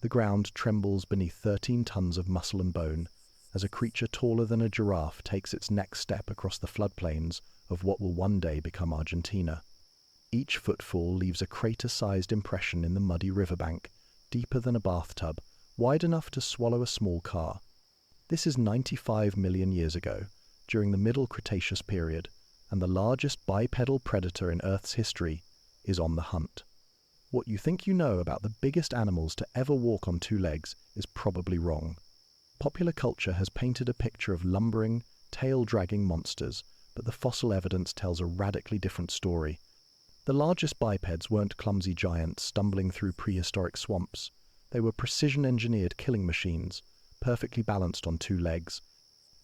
The ground trembles beneath 13 tons of muscle and bone as a creature taller than a giraffe takes its next step across the floodplains of what will one day become Argentina. Each footfall leaves a crater-sized impression in the muddy riverbank, deeper than a bathtub, wide enough to swallow a small car. This is 95 million years ago, during the Middle Cretaceous period, and the largest bipedal predator in Earth's history is on the hunt. What you think you know about the biggest animals to ever walk on two legs is probably wrong. Popular culture has painted a picture of lumbering, tail-dragging monsters, but the fossil evidence tells a radically different story. The largest bipeds weren't clumsy giants stumbling through prehistoric swamps. They were precision-engineered killing machines, perfectly balanced on two legs,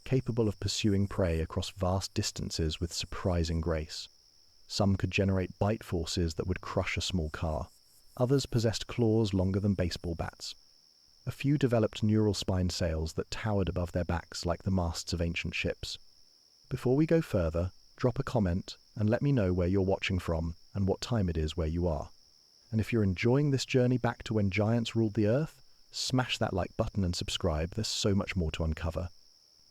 capable of pursuing prey across vast distances with surprising grace. Some could generate bite forces that would crush a small car. Others possessed claws longer than baseball bats. A few developed neural spine sails that towered above their backs like the masts of ancient ships. Before we go further, drop a comment and let me know where you're watching from and what time it is where you are. And if you're enjoying this journey back to when giants ruled the earth, smash that like button and subscribe. There's so much more to uncover.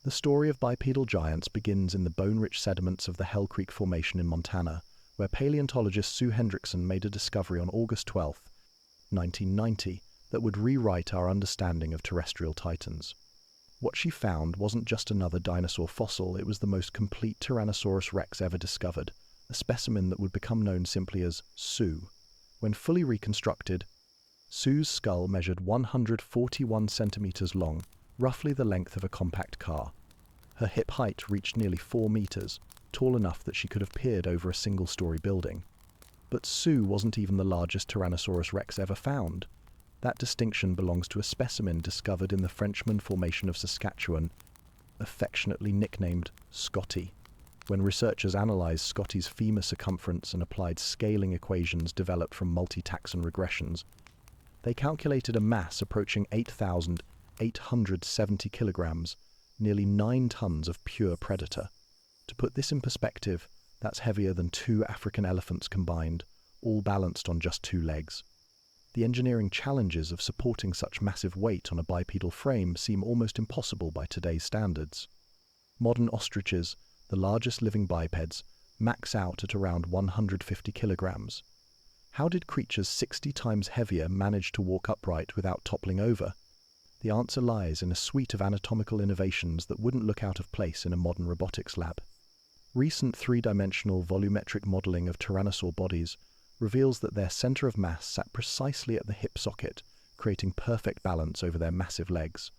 The story of bipedal giants begins in the bone-rich sediments of the Hell Creek Formation in Montana, where paleontologist Sue Hendrickson made a discovery on August 12, 1990, that would rewrite our understanding of terrestrial titans. What she found wasn't just another dinosaur fossil, it was the most complete Tyrannosaurus rex ever discovered, a specimen that would become known simply as Sue. When fully reconstructed, Sue's skull measured 141 centimeters long, roughly the length of a compact car. Her hip height reached nearly 4 meters, tall enough that she could have peered over a single-story building. But Sue wasn't even the largest Tyrannosaurus rex ever found. That distinction belongs to a specimen discovered in the Frenchman Formation of Saskatchewan, affectionately nicknamed Scotty. When researchers analyzed Scotty's femur circumference and applied scaling equations developed from multi-taxon regressions, they calculated a mass approaching 8,870 kilograms, nearly 9 tons of pure predator. To put this in perspective, that's heavier than 2 African elephants combined, all balanced on just 2 legs. The engineering challenges of supporting such massive weight on a bipedal frame seem almost impossible by today's standards. Modern ostriches, the largest living bipeds, max out at around 150 kilograms. How did creatures 60 times heavier manage to walk upright without toppling over? The answer lies in a suite of anatomical innovations that wouldn't look out of place in a modern robotics lab. Recent 3-dimensional volumetric modeling of tyrannosaur bodies reveals that their center of mass sat precisely at the hip socket, creating perfect balance over their massive legs.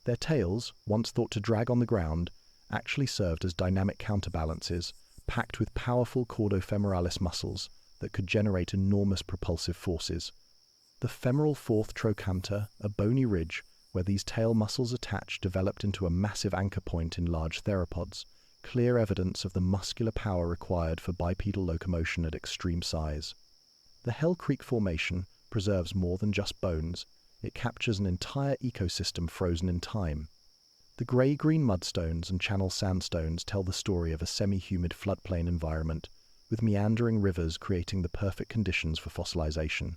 Their tails, once thought to drag on the ground, actually served as dynamic counterbalances, packed with powerful caudofemoralis muscles that could generate enormous propulsive forces. The femoral fourth trochanter, a bony ridge where these tail muscles attach, developed into a massive anchor point in large theropods, clear evidence of the muscular power required for bipedal locomotion at extreme size. The Hell Creek Formation preserves more than just bones. It captures an entire ecosystem frozen in time. The grey-green mudstones and channel sandstones tell the story of a semi-humid floodplain environment, with meandering rivers creating the perfect conditions for fossilization.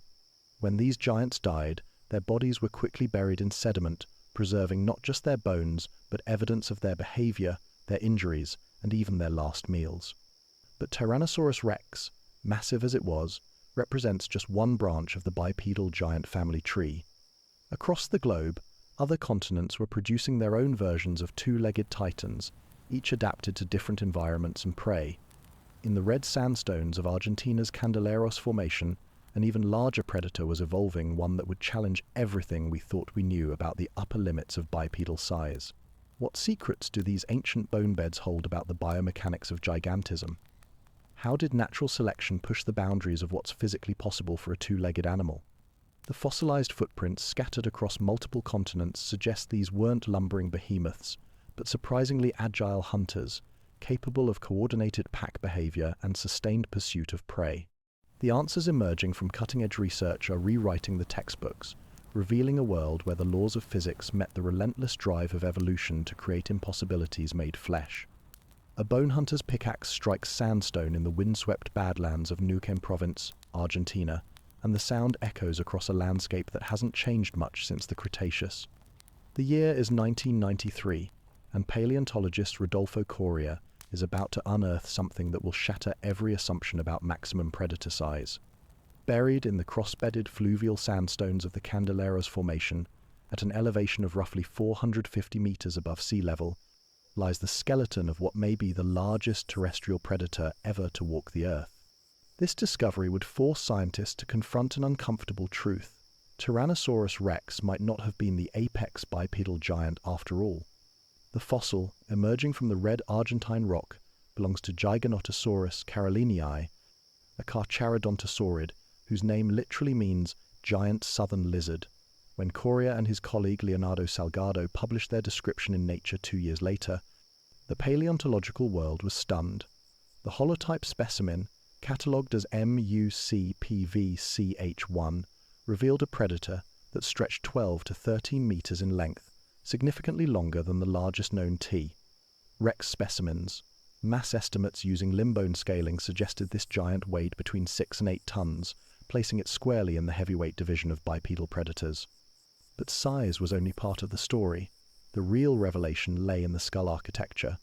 When these giants died, their bodies were quickly buried in sediment, preserving not just their bones, but evidence of their behavior, their injuries, and even their last meals. But Tyrannosaurus rex, massive as it was, represents just one branch of the bipedal giant family tree. Across the globe, other continents were producing their own versions of two-legged titans, each adapted to different environments and prey. In the red sandstones of Argentina's Candeleros Formation, an even larger predator was evolving, one that would challenge everything we thought we knew about the upper limits of bipedal size. What secrets do these ancient bone beds hold about the biomechanics of gigantism? How did natural selection push the boundaries of what's physically possible for a two-legged animal? The fossilized footprints scattered across multiple continents suggest these weren't lumbering behemoths, but surprisingly agile hunters, capable of coordinated pack behavior and sustained pursuit of prey. The answers emerging from cutting-edge research are rewriting the textbooks, revealing a world where the laws of physics met the relentless drive of evolution to create impossibilities made flesh. A bone hunter's pickaxe strikes sandstone in the windswept badlands of Neuquén Province, Argentina, and the sound echoes across a landscape that hasn't changed much since the Cretaceous. The year is 1993, and paleontologist Rodolfo Coria is about to unearth something that will shatter every assumption about maximum predator size. Buried in the cross-bedded fluvial sandstones of the Candelaria Formation, at an elevation of roughly 450 meters above sea level, lies the skeleton of what may be the largest terrestrial predator ever to walk the Earth. This discovery would force scientists to confront an uncomfortable truth. Tyrannosaurus rex might not have been the apex bipedal giant after all. The fossil, emerging from the red Argentine rock, belongs to Giganotosaurus carolinii, a carcharodontosaurid whose name literally means giant southern lizard. When Coria and his colleague Leonardo Salgado published their description in Nature 2 years later, the paleontological world was stunned. The holotype specimen, catalogued as MUCPVCH1, revealed a predator that stretched 12 to 13 meters in length, significantly longer than the largest known T. Rex specimens. Mass estimates using limb bone scaling suggested this giant weighed between 6 and 8 tons, placing it squarely in the heavyweight division of bipedal predators. But size was only part of the story. The real revelation lay in the skull architecture.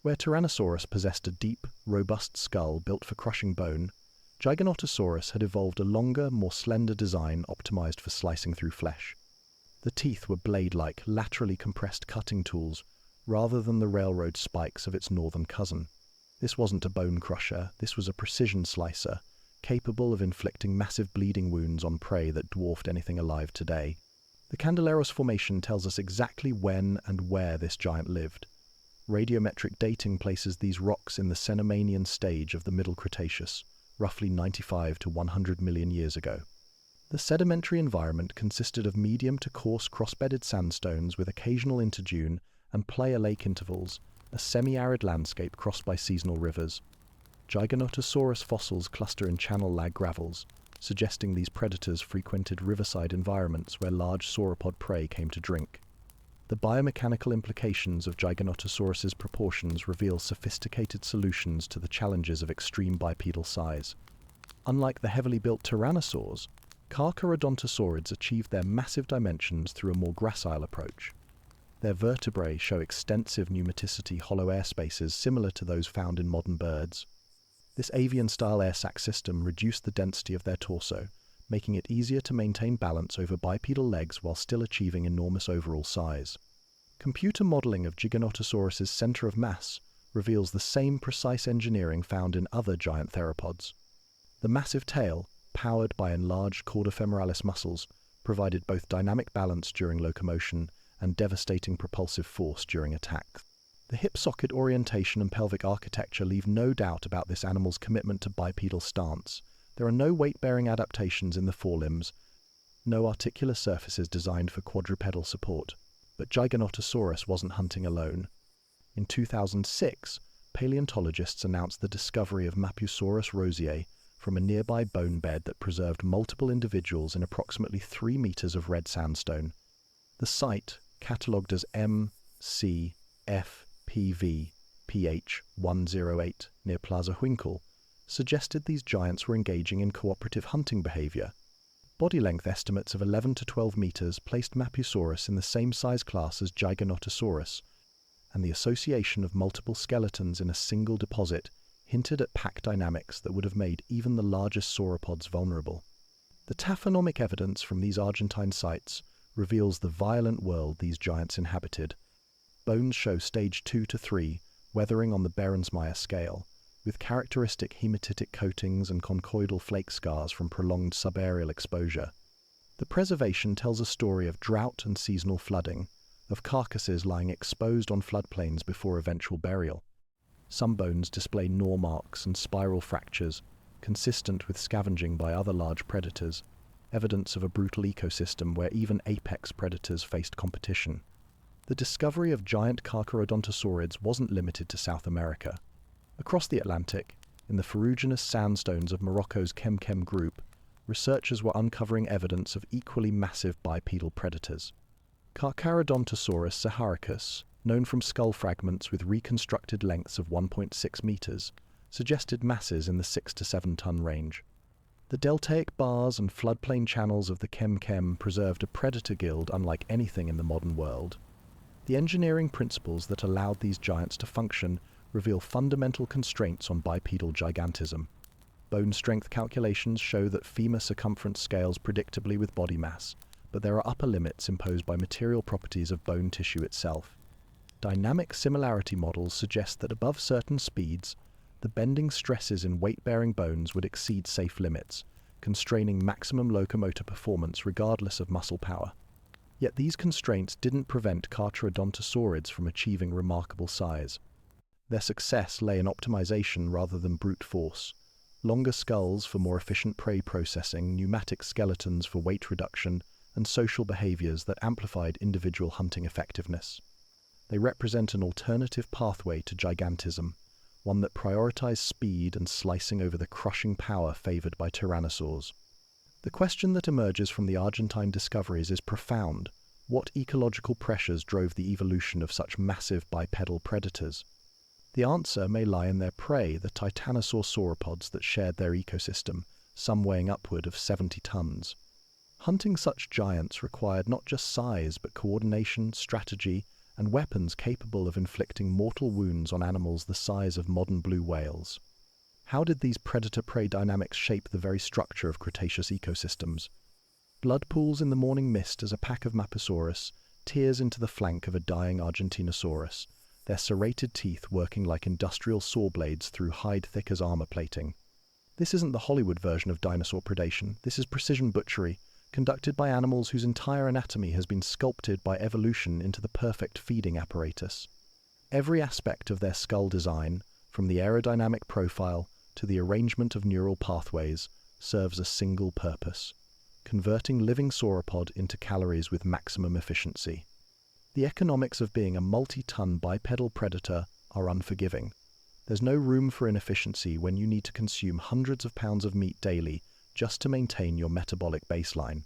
Where Tyrannosaurus possessed a deep, robust skull built for crushing bone, Giganotosaurus had evolved a longer, more slender design optimized for slicing through flesh. The teeth were blade-like, laterally compressed cutting tools, rather than the railroad spikes of its northern cousin. This wasn't a bone crusher, this was a precision slicer, capable of inflicting massive bleeding wounds on prey that dwarfed anything alive today. The Candelaria Formation tells us exactly when and where this giant lived. Radiometric dating places these rocks in the Cenomanian stage of the Middle Cretaceous, roughly 95 to 100 million years ago. The sedimentary environment consisted of medium to coarse cross-bedded sandstones with occasional interdune and playa lake intervals, a semi-arid landscape crossed by seasonal rivers. Giganotosaurus fossils cluster in channel lag gravels, suggesting these predators frequented riverside environments where large sauropod prey came to drink. The biomechanical implications of Giganotosaurus's proportions reveal sophisticated solutions to the challenges of extreme bipedal size. Unlike the heavily built Tyrannosaurs, carcharodontosaurids achieved their massive dimensions through a more gracile approach. Their vertebrae show extensive pneumaticity hollow air spaces similar to those found in modern birds. This avian-style air sac system reduced the density of their torso, making it easier to maintain balance over bipedal legs while still achieving enormous overall size. Computer modeling of Giganotosaurus's center of mass reveals the same precise engineering found in other giant theropods. The massive tail, powered by enlarged cauda femoralis muscles, provided both dynamic balance during locomotion and devastating propulsive force during attack. The hip socket orientation and pelvic architecture leave no doubt about this animal's commitment to bipedal stance. There are no weight-bearing adaptations in the forelimbs, no articular surfaces designed for quadrupedal support. But Giganotosaurus wasn't hunting alone. In 2006, paleontologists announced the discovery of Mapusaurus rosier from a nearby bone bed that preserved multiple individuals in approximately 3 meters of red sandstone. The site, catalogued as MCFPV-PH108 near Plaza Huincul, suggested these giants were engaging in cooperative hunting behavior. Body length estimates of 11 to 12 meters placed Mapusaurus in the same size class as Giganotosaurus, and the association of multiple skeletons in a single deposit hinted at pack dynamics that would have made even the largest sauropods vulnerable. The taphonomic evidence from these Argentine sites reveals the violent world these giants inhabited. Bones show stage 2 to 3, weathering on the Behrensmeyer scale, with characteristic hematitic coatings and conchoidal flake scars from prolonged subaerial exposure. The preservation tells a story of drought and seasonal flooding, of carcasses lying exposed on floodplains before eventual burial. Some bones display gnaw marks and spiral fractures, consistent with scavenging by other large predators, evidence of a brutal ecosystem where even apex predators faced competition. The discovery of giant carcharodontosaurids wasn't limited to South America. Across the Atlantic, in the ferruginous sandstones of Morocco's Kemkem group, researchers were uncovering evidence of equally massive bipedal predators. Carcharodontosaurus saharicus, known from skull fragments with reconstructed lengths of 1.6 meters, suggested masses in the 6 to 7 ton range. The deltaic bars and floodplain channels of the Chem preserved a predator guild unlike anything in the modern world. The engineering principles that allowed these giants to function reveal fundamental constraints on bipedal gigantism. Bone strength calculations show that femur circumference scales predictably with body mass, but there are upper limits imposed by material properties of bone tissue itself. Dynamic similarity models suggest that above certain speeds, the bending stresses in weight-bearing bones would exceed safe limits, constraining maximum locomotor performance regardless of muscle power. Yet these constraints didn't prevent carcharodontosaurids from achieving remarkable size. Their success lay in optimization rather than brute force. Longer skulls for more efficient prey processing, pneumatic skeletons for weight reduction, and social behaviors that amplified individual hunting effectiveness. They represent an alternative pathway to gigantism, one that prioritized speed and slicing over the crushing power favored by tyrannosaurs. The question that emerges from the Argentine discoveries is profound. What ecological pressures drove the evolution of such massive bipedal predators? The answer may lie in their prey, the titanosaur sauropods that shared their ecosystem, some weighing upward of 70 tons. Hunting such giants required not just size, but coordination, strategy, and weapons capable of inflicting mortal wounds on animals the size of modern blue whales. How did these predator-prey dynamics shape the very structure of Cretaceous ecosystems? Blood pools in the morning mist as a pack of Mapusaurus tears into the flank of a dying Argentinosaurus, their serrated teeth working like industrial saw blades through hide thick as armor plating. This isn't the Hollywood version of dinosaur predation. This is precision butchery, conducted by animals whose entire anatomy has been sculpted by evolution into the perfect feeding apparatus. Every aspect of their skull design, from the aerodynamic profile to the arrangement of neural pathways, serves a single purpose: converting living sauropod into calories with maximum efficiency. The economics of being a multi-ton bipedal predator are unforgiving. There's no room for inefficiency when you need to consume hundreds of pounds of meat daily just to maintain your metabolic baseline.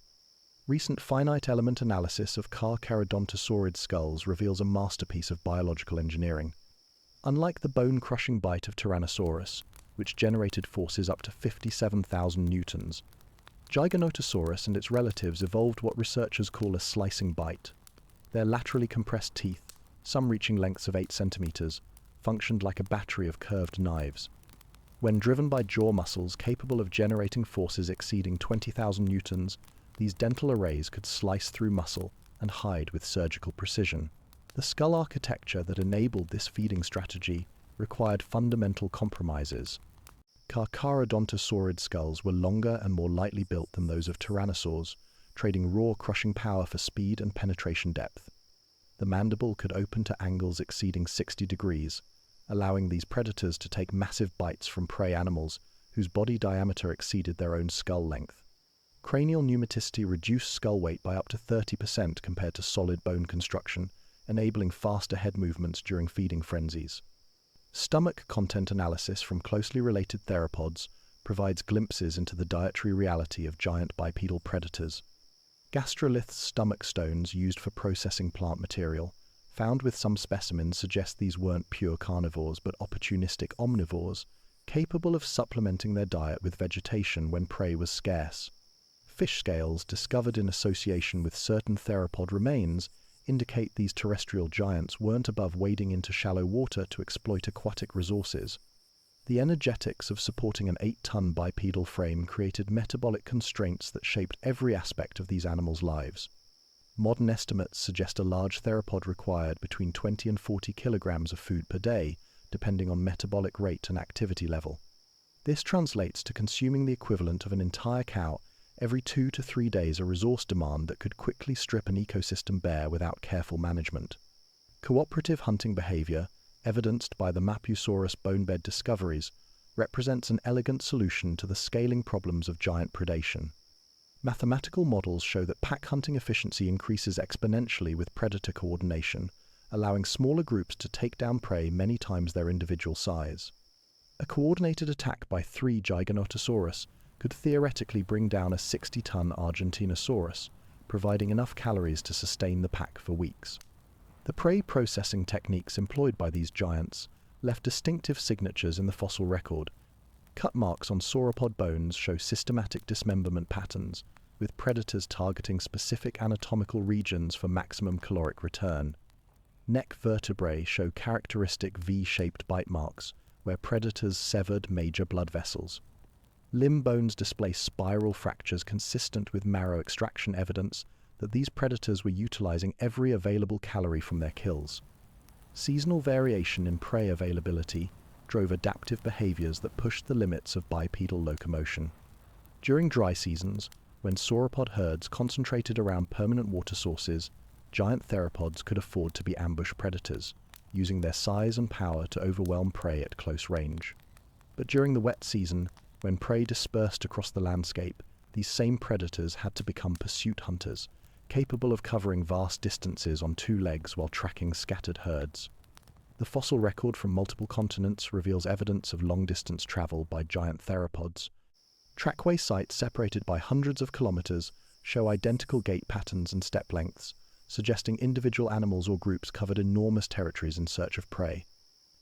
Recent finite element analysis of carcharodontosaurid skulls reveals a masterpiece of biological engineering. Unlike the bone-crushing bite of Tyrannosaurus, which generated forces up to 57,000 newtons, Giganotosaurus and its relatives evolved what researchers call a slicing bite. Their laterally compressed teeth, some reaching lengths of 8 centimeters, functioned like a battery of curved knives. When driven by jaw muscles capable of generating forces exceeding 20,000 newtons, these dental arrays could slice through muscle and hide with surgical precision. The skull architecture that enabled this feeding strategy required fundamental compromises. Carcharodontosaurid skulls were longer and more lightly built than those of tyrannosaurs, trading raw crushing power for speed and penetration depth. The mandible could open to angles exceeding 60 degrees, allowing these predators to take massive bites from prey animals whose body diameter exceeded their own skull length. Cranial pneumaticity reduced skull weight by up to 30% compared to solid bone construction, enabling faster head movements during feeding frenzies. Stomach content analysis from closely related theropods provides glimpses into the dietary reality of giant bipedal predators. Gastroliths stomach stones used for processing plant material, found with some specimens, suggest these weren't pure carnivores but opportunistic omnivores, capable of supplementing their diet with vegetation when prey was scarce. Fish scales discovered in association with certain theropod remains indicate these terrestrial giants weren't above wading into shallow water to exploit aquatic resources. The energetics of supporting an 8-ton bipedal frame created metabolic constraints that shaped every aspect of these animals' lives. Modern estimates suggest a large theropod required between 20 and 40 kilograms of food per day, depending on metabolic rate and activity level. This translates to consuming the equivalent of an entire cow every 2 to 3 days, a resource demand that could quickly strip an ecosystem bare without careful management. Cooperative hunting behavior, evidenced by the Mapusaurus bonebed discoveries, represents an elegant solution to the scaling problems of giant predation. Mathematical models show that pack hunting efficiency increases exponentially with predator coordination, allowing smaller groups to take down prey many times their individual size. A coordinated attack by 3 Giganotosaurus could theoretically bring down a 60-ton Argentinosaurus, providing enough calories to sustain the pack for weeks. The prey processing techniques employed by these giants left distinctive signatures in the fossil record. Cut marks on sauropod bones show systematic dismemberment patterns, with predators targeting specific anatomical regions for maximum caloric return. Neck vertebrae show characteristic V-shaped bite marks, where predators severed major blood vessels. Limb bones display spiral fractures consistent with marrow extraction, evidence that these predators were utilizing every available calorie from their kills. Seasonal variation in prey availability drove adaptive behaviors that pushed the limits of bipedal locomotion. During dry seasons, when sauropod herds concentrated around permanent water sources, giant theropods could afford to be ambush predators, using their size and power to overwhelm prey at close range. But during the wet season, when prey dispersed across the landscape, these same predators had to become pursuit hunters, capable of covering vast distances on two legs while tracking scattered herds. The fossil record from multiple continents reveals evidence of long-distance travel by giant theropods. Trackway sites separated by hundreds of kilometers show identical gait patterns and step lengths, suggesting individual animals or groups covered enormous territories in search of prey.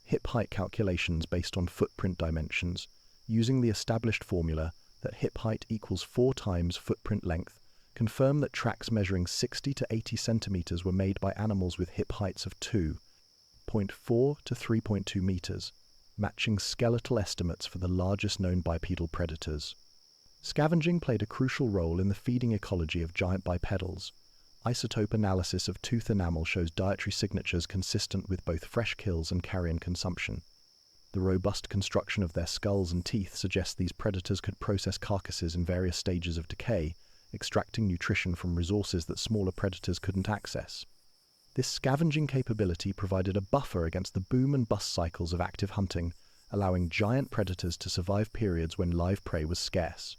Hip height calculations based on footprint dimensions, using the established formula that hip height equals 4 times footprint length, confirm that tracks measuring 60 to 80 centimeters were made by animals with hip heights of 2.4 to 3.2 meters, matching skeletal estimates for the largest known bipedal predators. Scavenging played a crucial role in the feeding ecology of giant bipedals. Isotope analysis of tooth enamel shows dietary signatures consistent with both fresh kills and carrion consumption. The robust construction of their skulls and teeth suggests these predators could process carcasses in various stages of decay, extracting nutrition from resources that smaller predators couldn't access. This scavenging capability provided a buffer against the boom and bust cycles of active hunting, allowing giant predators to survive periods when live prey was scarce.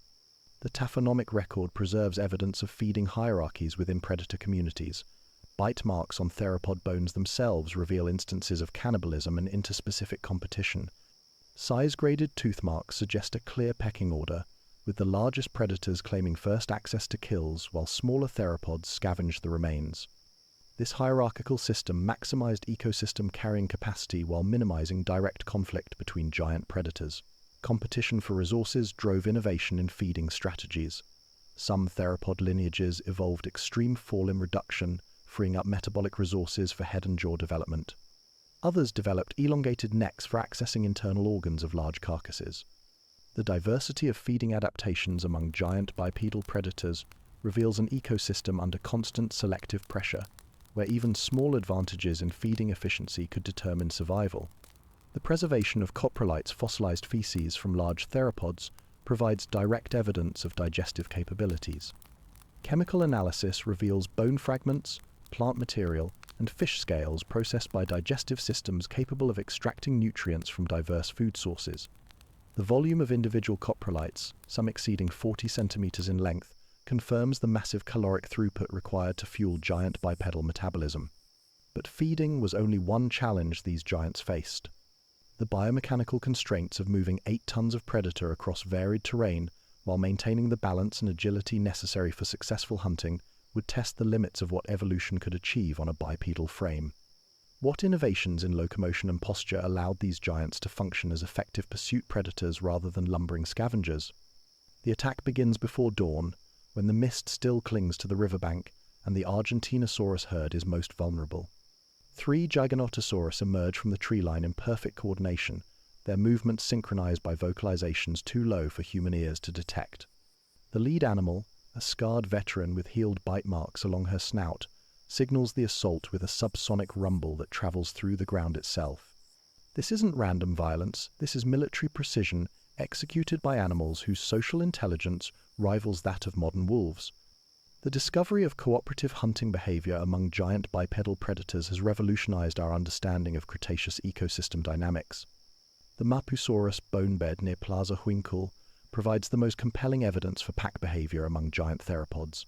The taphonomic record preserves evidence of feeding hierarchies within predator communities. Bite marks on theropod bones themselves reveal instances of cannibalism and interspecific competition. Size-graded tooth marks suggest a clear pecking order, with the largest predators claiming first access to kills while smaller theropods scavenged the remains. This hierarchical system maximized ecosystem carrying capacity while minimizing direct conflict between giant predators. Competition for resources drove innovation in feeding strategies. Some theropod lineages evolved extreme fall-in reduction, freeing up metabolic resources for head and jaw development. Others developed elongated necks for accessing internal organs of large carcasses. The diversity of feeding adaptations among giant bipedal predators reveals an ecosystem under constant selective pressure, where even small advantages in feeding efficiency could determine survival. The preservation of coprolites fossilized feces from large theropods provides direct evidence of digestive capabilities. Chemical analysis reveals bone fragments, plant material, and fish scales processed by digestive systems capable of extracting nutrients from diverse food sources. The volume of individual coprolites, some exceeding 40 centimeters in length, confirms the massive caloric throughput required to fuel giant bipedal metabolism. But feeding was only one challenge these giants faced. The biomechanical constraints of moving 8 tons of predator across varied terrain while maintaining the balance and agility necessary for successful hunting would test the limits of what evolution could achieve on a bipedal frame. What innovations in locomotion and posture allowed these giants to function as effective pursuit predators rather than lumbering scavengers? The attack begins before dawn, when the mist still clings to the riverbank and the Argentinosaurus herd is most vulnerable. 3 Giganotosaurus emerge from the tree line in perfect coordination, their movements synchronized by vocalizations too low for human ears to detect. The lead animal, a scarred veteran with healed bite marks along her snout, signals the assault with a subsonic rumble that travels through the ground itself. This isn't random violence, this is military precision executed by animals whose social intelligence rivals that of modern wolves. The discovery of cooperative hunting behavior among giant bipedal predators has revolutionized our understanding of Cretaceous ecosystem dynamics. The Mapusaurus bone bed near Plaza Huincul provides the most compelling evidence for pack behavior among giant theropods.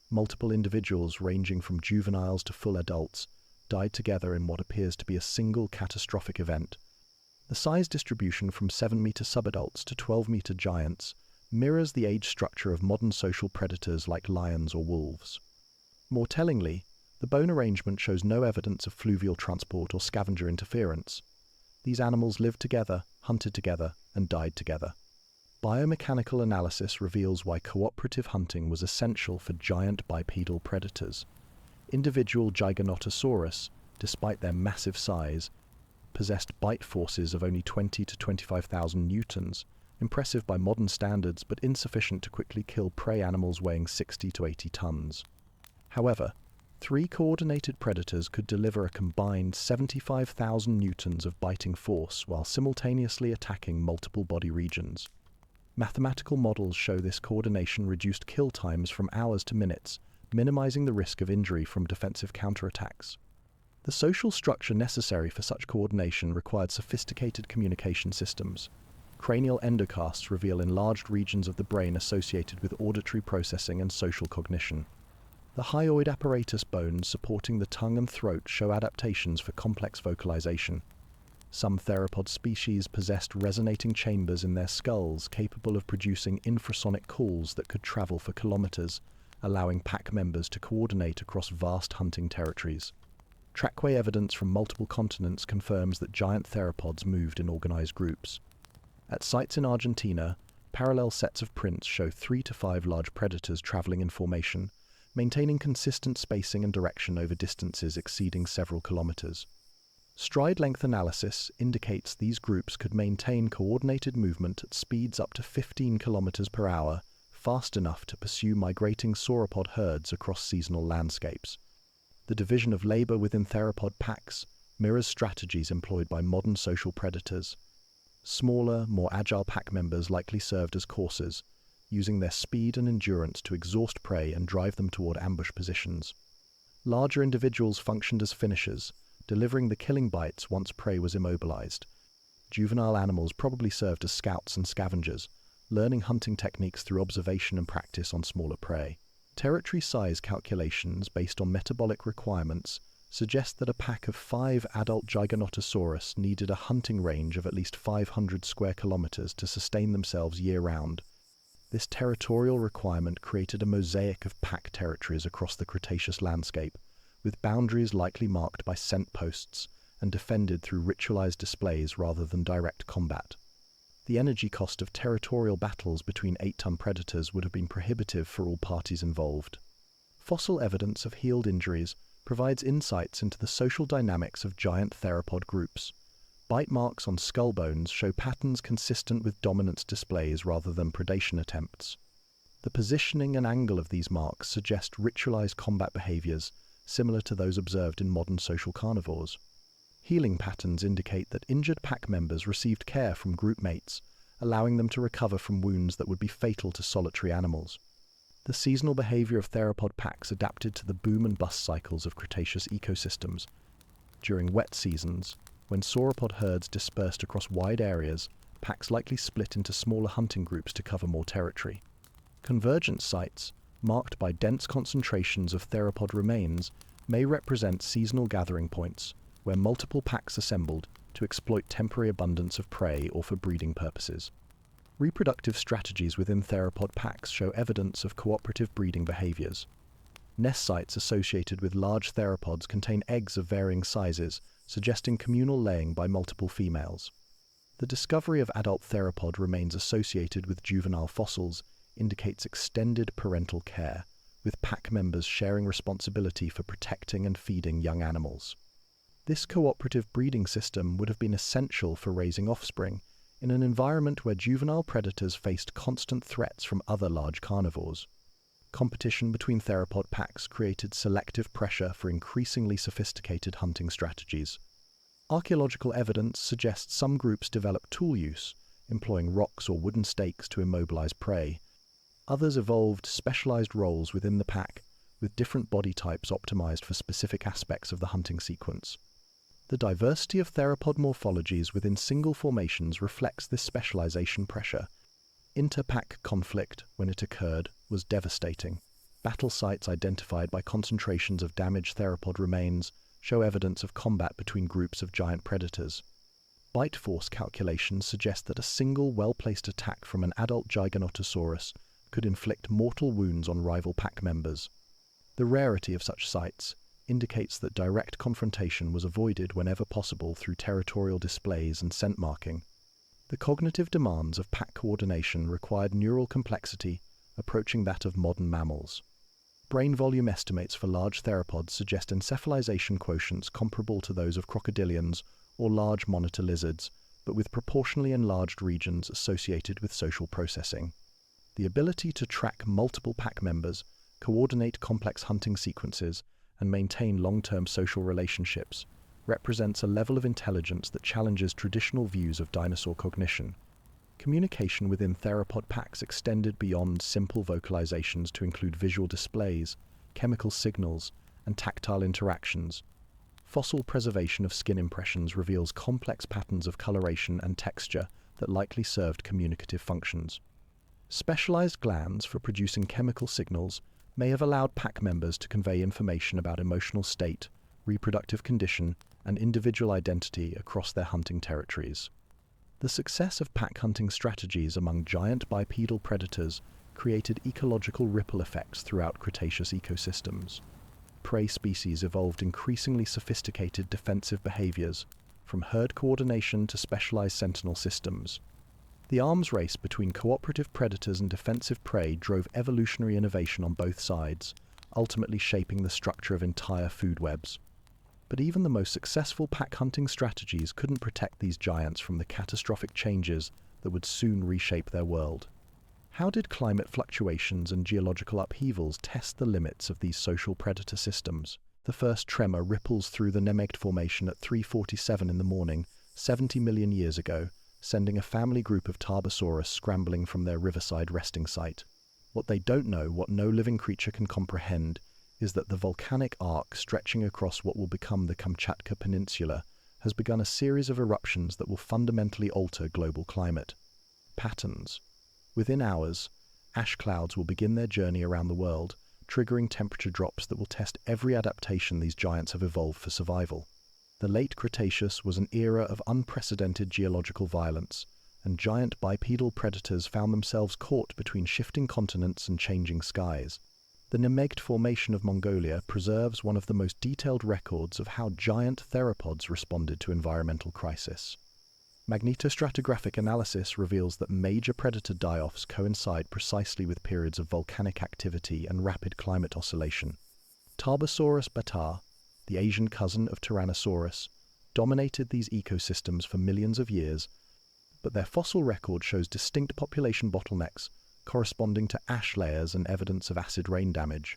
Multiple individuals, ranging from juveniles to full adults, died together in what appears to be a single catastrophic event. The size distribution from 7-meter subadults to 12-meter giants mirrors the age structure of modern social predators like lions or wolves. More tellingly, the bone arrangement shows no evidence of fluvial transport or scavenger interference. These animals lived together, hunted together, and died together. Biomechanical analysis reveals why cooperative hunting was essential for giant bipedal predators. Individual Giganotosaurus, despite their massive size, possessed bite forces of only 20 to 25,000 newtons, impressive by modern standards but insufficient to quickly kill prey animals weighing 60 to 80 tons. However, 3 coordinated predators could deliver a combined 75,000 newtons of biting force while simultaneously attacking multiple body regions. Mathematical models show this coordination reduced kill times from hours to minutes, minimizing the risk of injury from defensive counterattacks. The social structure necessary for such coordination required sophisticated communication systems. Cranial endocasts reveal enlarged regions of the brain associated with auditory processing and social cognition. The hyoid apparatus bones supporting the tongue and throat show adaptations for complex vocalization. Some theropod species possessed resonating chambers in their skulls capable of producing infrasonic calls that could travel for kilometers, allowing pack members to coordinate across vast hunting territories. Trackway evidence from multiple continents confirms that giant theropods moved in organized groups. At sites in Argentina, parallel sets of prints show 3 to 5 large predators traveling in formation, maintaining consistent spacing and direction over distances exceeding several kilometers. Stride length analysis indicates these groups could maintain coordinated movement at speeds up to 15 kilometers per hour, fast enough to pursue migrating sauropod herds across seasonal landscapes. The division of labor within theropod packs mirrors strategies employed by modern social predators. Smaller, more agile pack members likely served as coursers, using their speed and endurance to exhaust prey and drive them toward ambush positions. Larger individuals functioned as finishers, delivering the killing bites once prey was immobilized. Juvenile animals probably served as scouts and scavengers, learning hunting techniques through observation and practice on smaller prey. Territory size calculations based on metabolic requirements suggest that a pack of 5 adult Giganotosaurus needed a hunting range of at least 500 square kilometers to sustain themselves year-round. This territorial requirement created a mosaic of pack territories across the Cretaceous landscape, with boundaries likely marked by scent posts and defended through ritualized displays rather than direct combat. The energy cost of territorial battles between 8-ton predators would have been prohibitive for all parties involved. Fossil evidence of healed injuries provides insights into the social dynamics of giant theropod groups. Bite marks on skull bones show patterns consistent with dominance displays rather than predation attempts. The positioning and angle of these marks suggest ritualized combat behaviors similar to those observed in modern social carnivores. Healing patterns indicate that injured pack members received care from group mates, allowing them to recover from wounds that would be fatal to solitary animals. The seasonal behavior of theropod packs adapted to the boom and bust cycles of Cretaceous ecosystems. During wet seasons, when sauropod herds dispersed across wide areas, packs likely split into smaller hunting groups to cover more territory. Convergence sites, marked by dense concentrations of theropod remains, may represent seasonal gathering points, where multiple packs assembled to exploit temporary abundance of prey or for breeding purposes. Reproductive strategies within theropod packs show evidence of cooperative breeding behaviors. Nest sites associated with large theropods contain eggs of varying sizes, suggesting communal laying by multiple females. The discovery of adult theropod remains associated with juvenile fossils indicates extended parental care, with pack members sharing responsibility for protecting and feeding young animals. This cooperative breeding system would have been essential for raising offspring in an environment where juvenile predators faced constant threats from other large carnivores. Competition between theropod packs created selective pressure for increasingly sophisticated hunting strategies. Archaeological evidence suggests some groups developed tool use, employing rocks or wooden stakes to immobilize prey. Others evolved specialized roles within the pack, with different body types optimized for specific aspects of the hunting sequence. The diversity of theropod morphologies within single formations reflects this specialization pressure. Inter-pack conflict, when it occurred, was devastating. Battle sites identified by concentrations of damaged theropod remains show evidence of combat between groups of giant predators. Bite force calculations suggest that a single well-placed attack from an adult Giganotosaurus could inflict mortal wounds on rival pack members. The rarity of such sites indicates that direct confrontation was avoided whenever possible through territorial displays and scent marking. The cognitive demands of pack coordination required neural complexity approaching that of modern mammals. Brain volume estimates for large theropods suggest encephalization quotients comparable to those of crocodilians or large monitor lizards, but with proportionally enlarged regions associated with social processing. The ability to track multiple pack members, coordinate complex hunting sequences, and maintain long-term social relationships represents a level of intelligence that challenges traditional views of dinosaur cognition. Communication within theropod packs extended beyond simple vocalizations to include visual displays, chemical signals, and tactile interactions. Fossil preservation of skin impressions reveals complex patterns of coloration and texture that likely served communicative functions. Specialized glands for producing chemical signals may have allowed pack members to convey information about emotional state, reproductive condition, and individual identity across their hunting territories. The success of pack hunting strategies among giant bipedal predators created ecological ripple effects throughout Cretaceous ecosystems. Prey species evolved increasingly sophisticated defensive behaviors, from herd coordination to specialized sentinel systems. The arms race between cooperative predators and defensive prey drove evolutionary innovation on both sides, ultimately shaping the structure of entire food webs. But even the most successful pack hunting strategies couldn't protect these giants from the catastrophic changes that would soon reshape their world. How did climate fluctuations and geological upheavals test the limits of these social predator systems? The first tremor ripples through the Nemegt Formation at 3:47 in the morning, 70 million years ago, sending a family group of Tarbosaurus scrambling from their riverside resting site. What they don't know, what no living creature can comprehend, is that the volcanic arc stretching across what will become the Kamchatka Peninsula has begun a series of eruptions that will fundamentally alter global climate. Patterns. Within hours, ash clouds will begin their journey around the world, triggering temperature drops that will test every adaptation these giants have evolved for survival. The late Cretaceous was an era of unprecedented geological violence, and giant bipedal predators found themselves caught between shifting continents and changing skies. The Nemegt Formation of Mongolia preserves one of the most detailed records of how giant theropods responded to environmental crisis. Magnetostratigraphic analysis reveals that major predator die-offs coincide precisely with periods of volcanic activity and rapid climate oscillation. Tarbosaurus bata, the Asian cousin of Tyrannosaurus, dominated these ecosystems for millions of years, but their fossil record shows distinct population bottlenecks corresponding to ash layers and evidence of acid rain damage.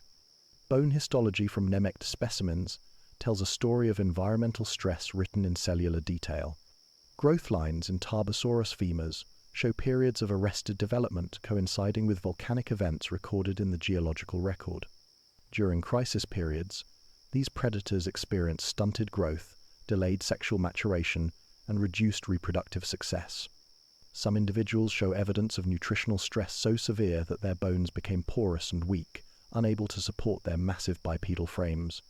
Bone histology from Nemegt specimens tells a story of environmental stress written in cellular detail. Growth lines in Tarbosaurus femurs show periods of arrested development coinciding with volcanic events recorded in the geological record. During crisis periods, these predators experience stunted growth, delayed sexual maturation, and reduced reproductive success. Some individuals show evidence of nutritional stress so severe that their bones became porous and weak, unable to support their massive bipedal frames.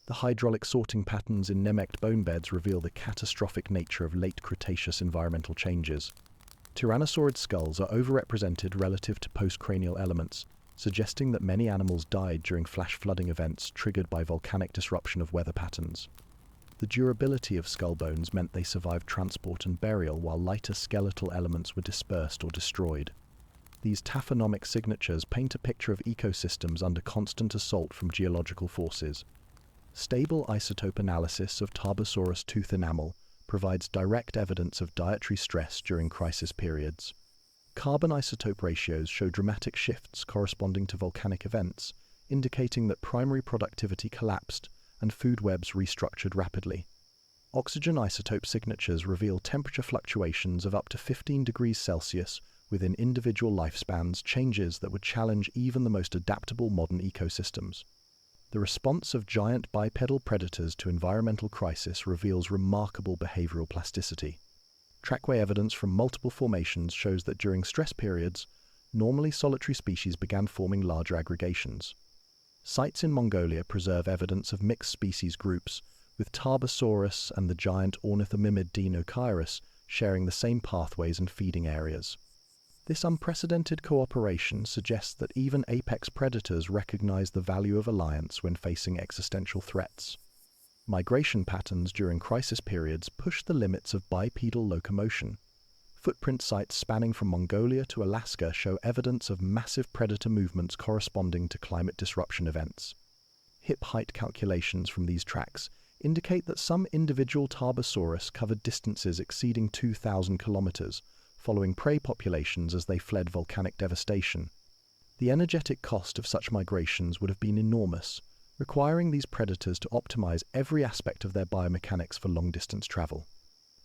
The hydraulic sorting patterns in Nemegt bone beds reveal the catastrophic nature of late Cretaceous environmental changes. Tyrannosaurid skulls are overrepresented relative to postcranial elements, suggesting that many animals died during flash flooding events triggered by volcanic disruption of weather patterns. The durability of skull bones meant they survived transport and burial while lighter skeletal elements were dispersed or destroyed. These taphonomic signatures paint a picture of ecosystems under constant assault from geological forces. Stable isotope analysis of Tarbosaurus tooth enamel provides direct evidence of dietary stress during crisis periods. Carbon isotope ratios show dramatic shifts corresponding to volcanic events, indicating that primary productivity collapsed and food webs restructured rapidly. Oxygen isotope signatures reveal temperature fluctuations of up to 15 degrees Celsius within individual lifespans, changes that would challenge even the most adaptable modern ecosystems. The response of giant bipedal predators to environmental crisis reveals remarkable behavioral plasticity. Trackway evidence from multiple formations shows that during stress periods, normally solitary species began forming larger aggregations. Sites in Mongolia preserve evidence of mixed species groups, with Tarbosaurus and the giant ornithomimid Dinosaurus sharing the same pathways and feeding areas. This unprecedented cooperation suggests that even apex predators recognize the value of alliance when facing existential threats. Migration patterns during crisis periods push the limits of bipedal locomotion. Footprint sites spanning from Mongolia to Alaska show evidence of massive predator movements corresponding to climate disruption events. Hip height calculations from these tracks indicate that some individual Tarbosaurus covered distances exceeding 2,000 kilometers, following prey populations as they fled volcanic devastation. The energetic cost of such migrations would have been enormous, requiring these predators to optimize every aspect of their biomechanics for long-distance travel.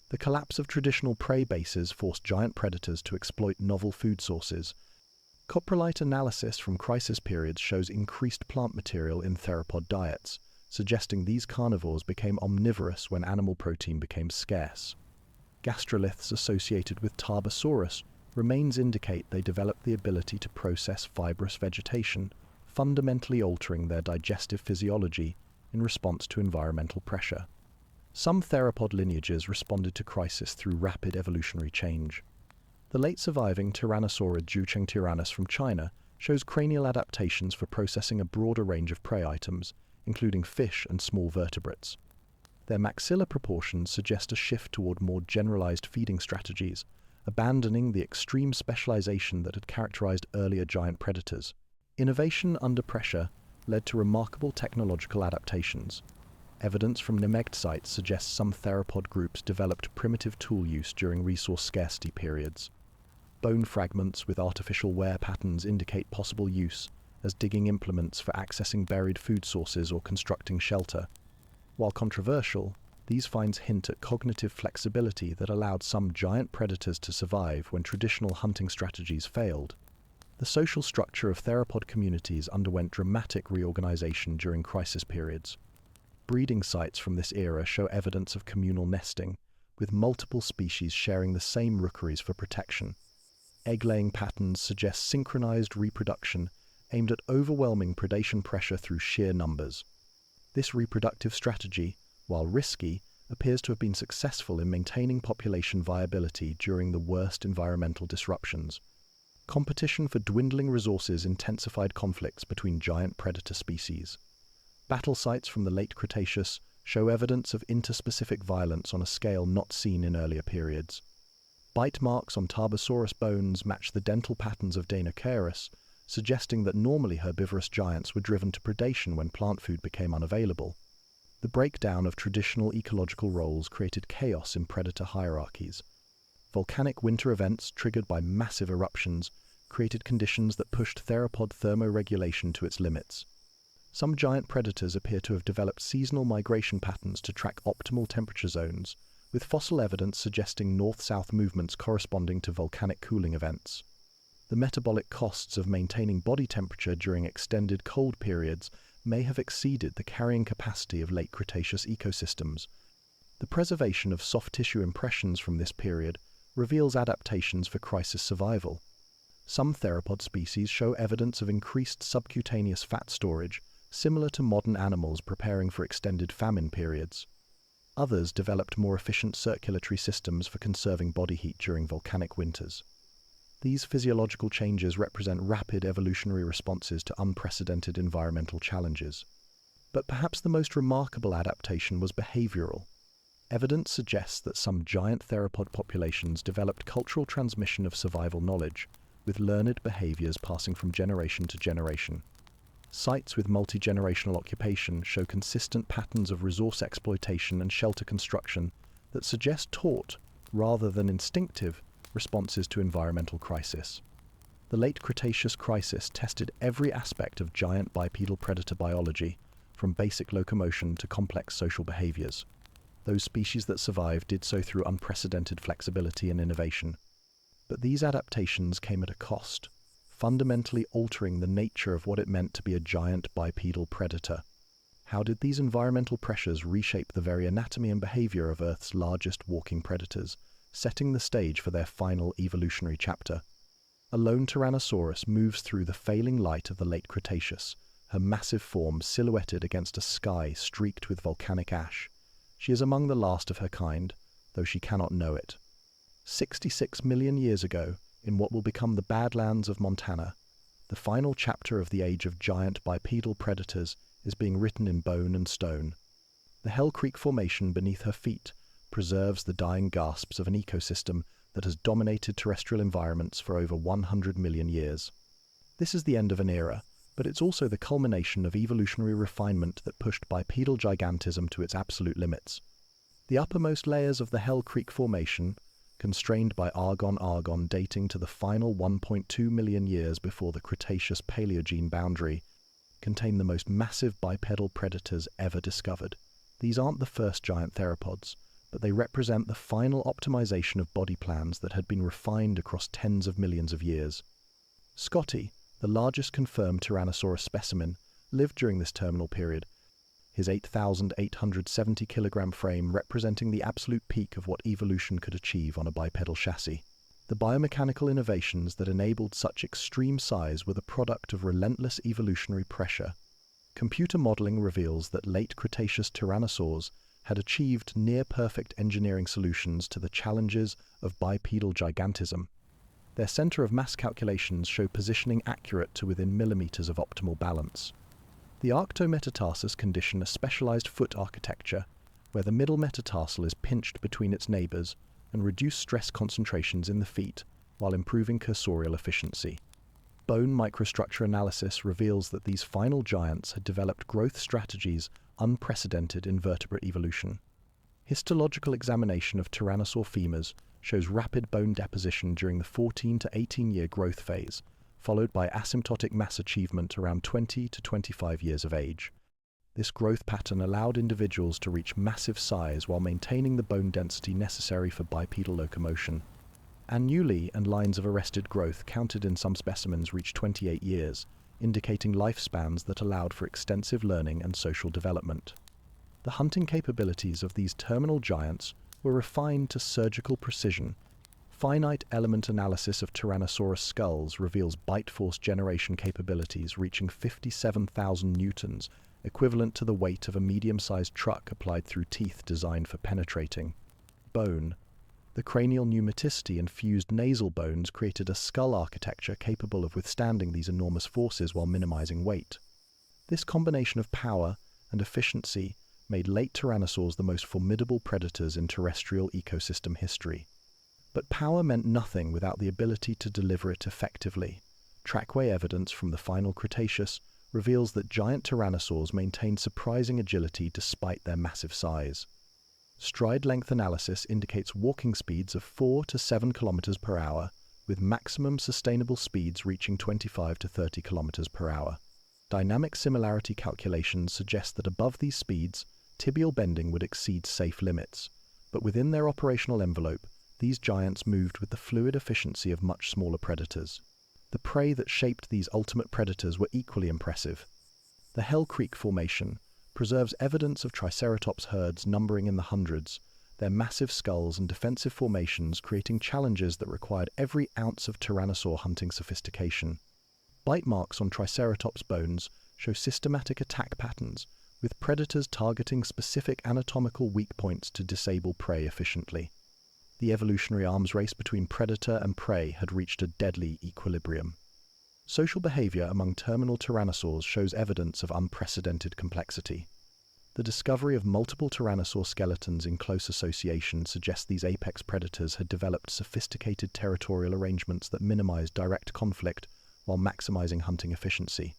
The collapse of traditional prey bases forced giant predators to exploit novel food sources. Coprolite analysis from crisis periods shows increased plant material in theropod diets, suggesting these carnivores became omnivorous when animal protein became scarce. Gastroliths associated with Tarbosaurus remains indicate they developed the ability to process fibrous vegetation, fundamentally altering their digestive physiology in response to environmental pressure. Some theropod lineages responded to crisis through rapid evolutionary change. The late-surviving Tyrannosaurid Zhuchengtyrannus from China shows cranial adaptations for processing a broader range of prey items, including fish and small vertebrates. Their maxillar proportions suggest a shift toward more generalized feeding strategies, abandoning the extreme specialization that had characterized earlier giant predators. Innovation under pressure led to remarkable technological adaptations. Evidence from Nemegt sites suggests some theropod groups developed primitive tool use during resource scarcity periods. Bone fragments with artificial wear patterns indicate possible use as digging implements for accessing buried food sources or constructing shelter. While controversial, these finds hint at cognitive flexibility that allowed some giant predators to survive when traditional hunting strategies failed. The social structure of theropod communities underwent dramatic reorganization during crisis periods. Breeding sites from this era show evidence of communal nesting, with multiple species sharing the same rookeries for protection. Egg-laying patterns suggest synchronized reproduction aimed at overwhelming predation pressure through sheer numbers. This reproductive strategy, while risky, appears to have been successful in maintaining population viability during the worst environmental disruptions. Competition for dwindling resources intensified conflicts between giant predator species. Battle sites from the late Cretaceous show evidence of interspecific violence on a scale not seen in earlier periods. Bite marks on Tarbosaurus bones match the dental patterns of Dinosaurs, suggesting that normally herbivorous giants were driven to predation when plant food became unavailable. The breakdown of traditional ecological roles created chaos in predator hierarchies. Volcanic winter events triggered by massive eruptions created conditions that pushed theropod thermoregulation to its limits. Some giant predators appear to have developed seasonal migration patterns to track optimal temperature zones, with fossil evidence suggesting north-south movements corresponding to volcanic cooling events. The metabolic costs of maintaining body temperature during extended cold periods may have exceeded the carrying capacity of late Cretaceous ecosystems. The preservation of soft tissue impressions from this period reveals adaptations for crisis survival. Some theropod species show evidence of increased subcutaneous fat storage, similar to modern animals preparing for extended famine periods. Others developed more efficient circulatory systems for conserving body heat during volcanic winters. These physiological changes represent rapid evolutionary responses to unprecedented environmental challenges. But perhaps the most remarkable adaptation was behavioral. Evidence suggests that some giant theropod populations developed cultural transmission of survival knowledge, with learned behaviors passing from generation to generation. Sites with multi-generational occupation show consistent patterns of resource exploitation and shelter construction that suggest taught, rather than instinctive, responses to environmental crisis. The late Cretaceous crisis tested every aspect of giant bipedal predator biology, from basic locomotion to complex social behaviors. Those species that survived did so through unprecedented flexibility and innovation. But these adaptations came at a cost, fundamentally altering the nature of what it meant to be a giant bipedal predator. How did these environmental pressures reshape the very anatomy and behavior of Earth's largest walking predators, setting the stage for their final evolutionary chapter? A lone Tyrannosaurus moves through the failing light of the late Cretaceous, her massive form silhouetted against a sky streaked with volcanic ash. She is among the last of her kind, though she cannot know it. 66 million years ago, in what will become the Badlands of Montana, the final chapter of the age of giant bipedal predators is being written in bone and stone. The Hell Creek Formation beneath her feet preserves the dying gasps of an ecosystem that has dominated terrestrial environments for over 100 million years. This is the end of an era, but it's also the culmination of evolutionary refinement that pushed bipedal gigantism to its absolute limits. The uppermost layers of the Hell Creek Formation, constrained by argon-argon dating to the final 1.2 million years before the Cretaceous-Paleogene boundary, contain the most massive bipedal predators ever discovered. These aren't the first giant theropods, but they represent the final optimization of body plans that had been refined across tens of millions of years. Scotty, the largest confirmed Tyrannosaurus specimen, lived during this terminal period, his 8,870 kilogram frame representing the absolute peak of what evolution could achieve on a bipedal chassis. The biomechanical innovations that enabled such extreme size were the product of relentless evolutionary pressure. Computer modeling reveals that late Cretaceous tyrannosaurs had achieved near-perfect engineering solutions to the challenges of bipedal gigantism. Their center of mass calculations show positioning accurate to within millimeters of optimal balance. The arctometatarsus condition a specialized foot architecture, where the middle metatarsal is pinched between its neighbors and reduce stress concentrations in the feet while improving cursorial efficiency. Bone microstructure analysis reveals that these final giants had developed growth strategies unprecedented in vertebrate evolution. Histological examination of tyrannosaur femurs shows rapid bone deposition during the 14 to 18-year growth phase, followed by asymptotic mass achievement around 20 to 25 years of age. This growth pattern allowed individuals to reach massive size while maintaining the bone density necessary for bipedal locomotion. Annuli and lines of arrested growth counted in some specimens reached 28 years, indicating lifespans that allowed for extensive learning and social development. The hunting capabilities of these terminal giants were refined to surgical precision. Finite element analysis of Tyrannosaurus skulls reveals bite force generation capabilities reaching 57,000 newtons, equivalent to the weight of a medium-sized truck applied through teeth designed for penetrating bone. The cranial pneumaticity and fused nasal bones created a skull architecture capable of withstanding these enormous forces while minimizing weight. This combination of power and efficiency made late tyrannosaurs the most formidable predators in terrestrial ecosystem history. But power meant nothing without the ability to deliver it effectively. Trackway evidence from the final Cretaceous reveals that giant tyrannosaurs maintained surprising agility despite their massive size. Stride length analysis indicates walking speeds of 4 to 7 km per hour, with maximum sustainable speeds reaching 25 to 30 km per hour. Dynamic similarity calculations suggest that above these speeds, tibial bending would exceed safe limits, but within their operational envelope, these giants moved with the fluid efficiency of much smaller predators. The prey that shaped these ultimate predators were equally impressive. The Hell Creek Formation preserves evidence of Triceratops herds numbering in the hundreds, their massive skulls and defensive formations creating challenges that required every ounce of tyrannosaur hunting sophistication. Bite marks on Triceratops bones show systematic attack patterns, with predators targeting specific anatomical weak points to disable prey efficiently. The evolutionary arms race between predator and prey had reached a deadly equilibrium. Social behavior among terminal tyrannosaurs shows evidence of unprecedented complexity. The discovery of multiple tyrannosaur skeletons in close association suggests these apex predators had developed sophisticated territorial arrangements that minimized direct conflict while maximizing hunting efficiency.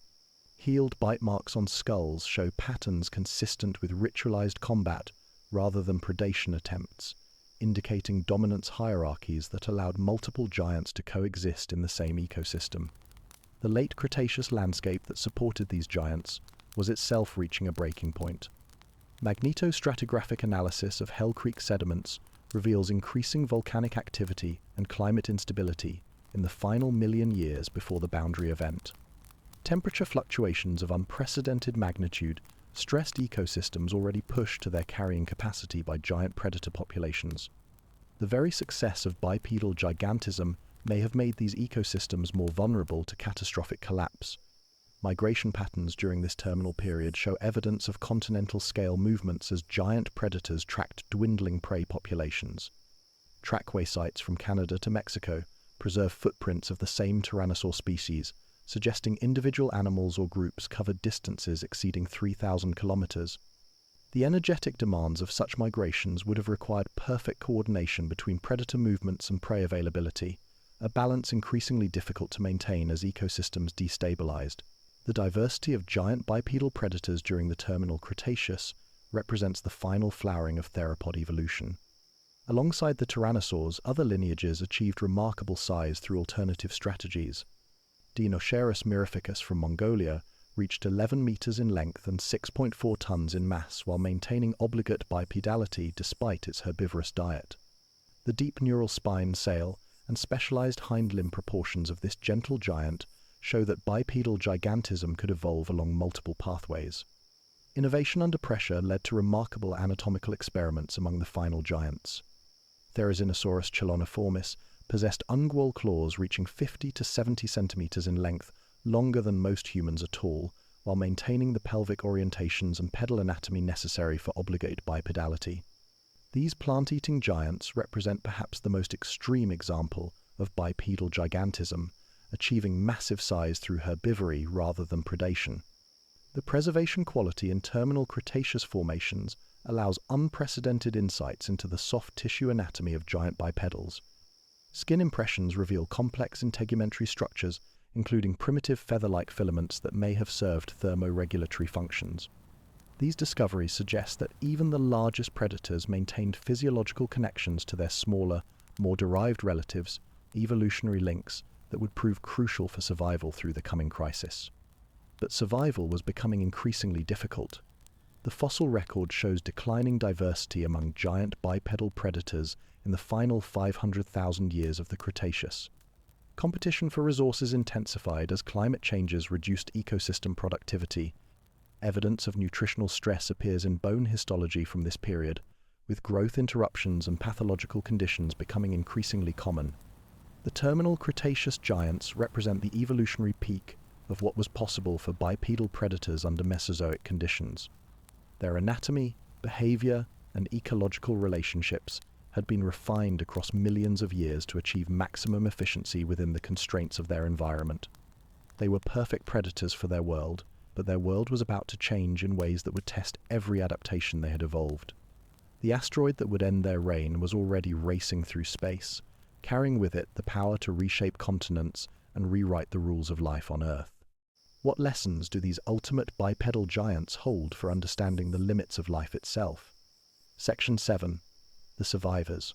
Healed bite marks on skulls show patterns consistent with ritualized combat rather than predation attempts, indicating dominance hierarchies that allowed multiple giants to coexist in the same ecosystem. The late Cretaceous landscape that supported these giants was itself reaching a breaking point. Magnetostratigraphic analysis of Hell Creek sediments reveals increasing volcanic activity and climate instability in the final million years before the boundary event. Temperature fluctuations of unprecedented magnitude stressed ecosystems already pushed to their carrying capacity by giant predator populations. The very success of bipedal gigantism may have made these ecosystems more vulnerable to catastrophic collapse. Migration patterns during this terminal period show evidence of continental-scale movements as giant predators tracked dwindling prey populations. Trackway sites from Canada to Mexico preserve footprints of the same tyrannosaur species, suggesting individual animals or groups covered distances exceeding 3,000 kilometers. The energetic demands of such migrations would have required perfect coordination between predator movements and prey availability, a balance increasingly difficult to maintain as ecosystems destabilized. The diversity of giant bipedal predators during the terminal Cretaceous represents the final flowering of theropod evolution. Alongside the Tyrannosaurs, other lineages achieved remarkable size through alternative strategies. Dinosaurus mirificus from Mongolia reached 11 meters in length and 6.4 tons in mass while maintaining obligate bipedality despite its herbivorous diet. The deep neural spine, sail, and specialized hind limb proportions of this gentle giant show that bipedal gigantism could evolve along multiple pathways. Innovation under pressure led to remarkable anatomical experiments among the final giants. Therizinosaurus chelonoformis possessed ungual claws reaching 50 to 70 centimeters in length, longer than most humans are tall, while maintaining the pelvic orientations and pedal anatomy necessary for obligate bipedality. These plant-eating giants represent perhaps the most extreme example of bipedal gigantism, achieving massive size through herbivory rather than predation. The preservation quality in terminal Cretaceous formations allows unprecedented insights into the soft tissue anatomy of giant bipedals. Skin impressions reveal complex integumentary structures, including primitive feather-like filaments that may have served thermoregulatory functions. These discoveries suggest that even the largest predators maintained physiological connections to their smaller, more derived relatives, evolutionary links that would prove crucial for survival through the coming crisis. But survival was becoming increasingly difficult. The fossil record shows declining diversity among giant bipedal predators in the final 500,000 years of the Cretaceous. Competition for resources intensified as climate changes reduced ecosystem productivity. Evidence of nutritional stress appears in bone histology from this period, with growth interruptions and pathological conditions becoming increasingly common. The terminal Cretaceous giants represent the evolutionary peak of what was possible for bipedal predators under Mesozoic conditions. Their anatomy, behavior, and ecological relationships had been refined across millions of years to achieve maximum efficiency within the constraints of their environment. They were perfect predators for their world, but their world was about to change in ways that would test every adaptation they had evolved. The asteroid that would end their reign was already racing through space, carrying with it the power to reshape continents and rewrite the rules of life on Earth. What lessons do these ultimate bipedal giants hold for understanding the limits of life itself? Section 7. The Survivors.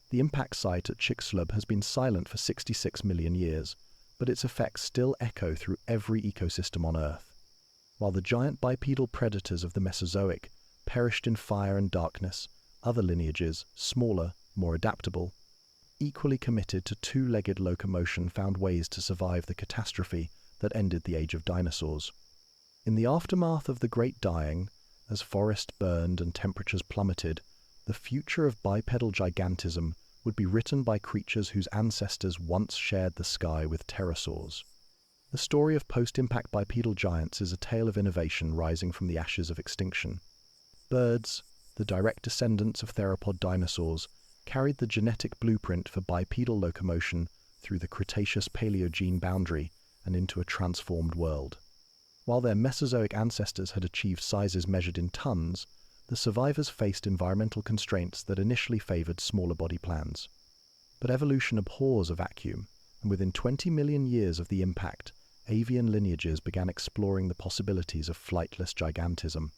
The impact site at Chicxulub has been silent for 66 million years, but its effects still echo through every ecosystem on Earth. While the giant bipedal predators of the Mesozoic perished in fire and darkness, other lineages, smaller, more adaptable, equally committed to two-legged locomotion, found ways to survive the catastrophe that ended the age of dinosaurs. In the aftermath of the Great Dying, as forests burned and temperatures plummeted, the future of bipedal gigantism would be written by creatures whose ancestors once shared the sky with pterosaurs. The story of post-impact bipedal giants is a tale of innovation rising from the ashes of extinction. Birds, the direct descendants of theropod dinosaurs, carried the genetic blueprint for bipedal locomotion through the Cretaceous-Paleogene boundary and into a transformed world. While their Mesozoic ancestors had achieved sizes measured in tons, the survivors faced environmental constraints that initially favored smaller body plans. But evolution abhors a vacuum, and within 20 million years of the impact, avian lineages began exploring the possibilities of flightless gigantism.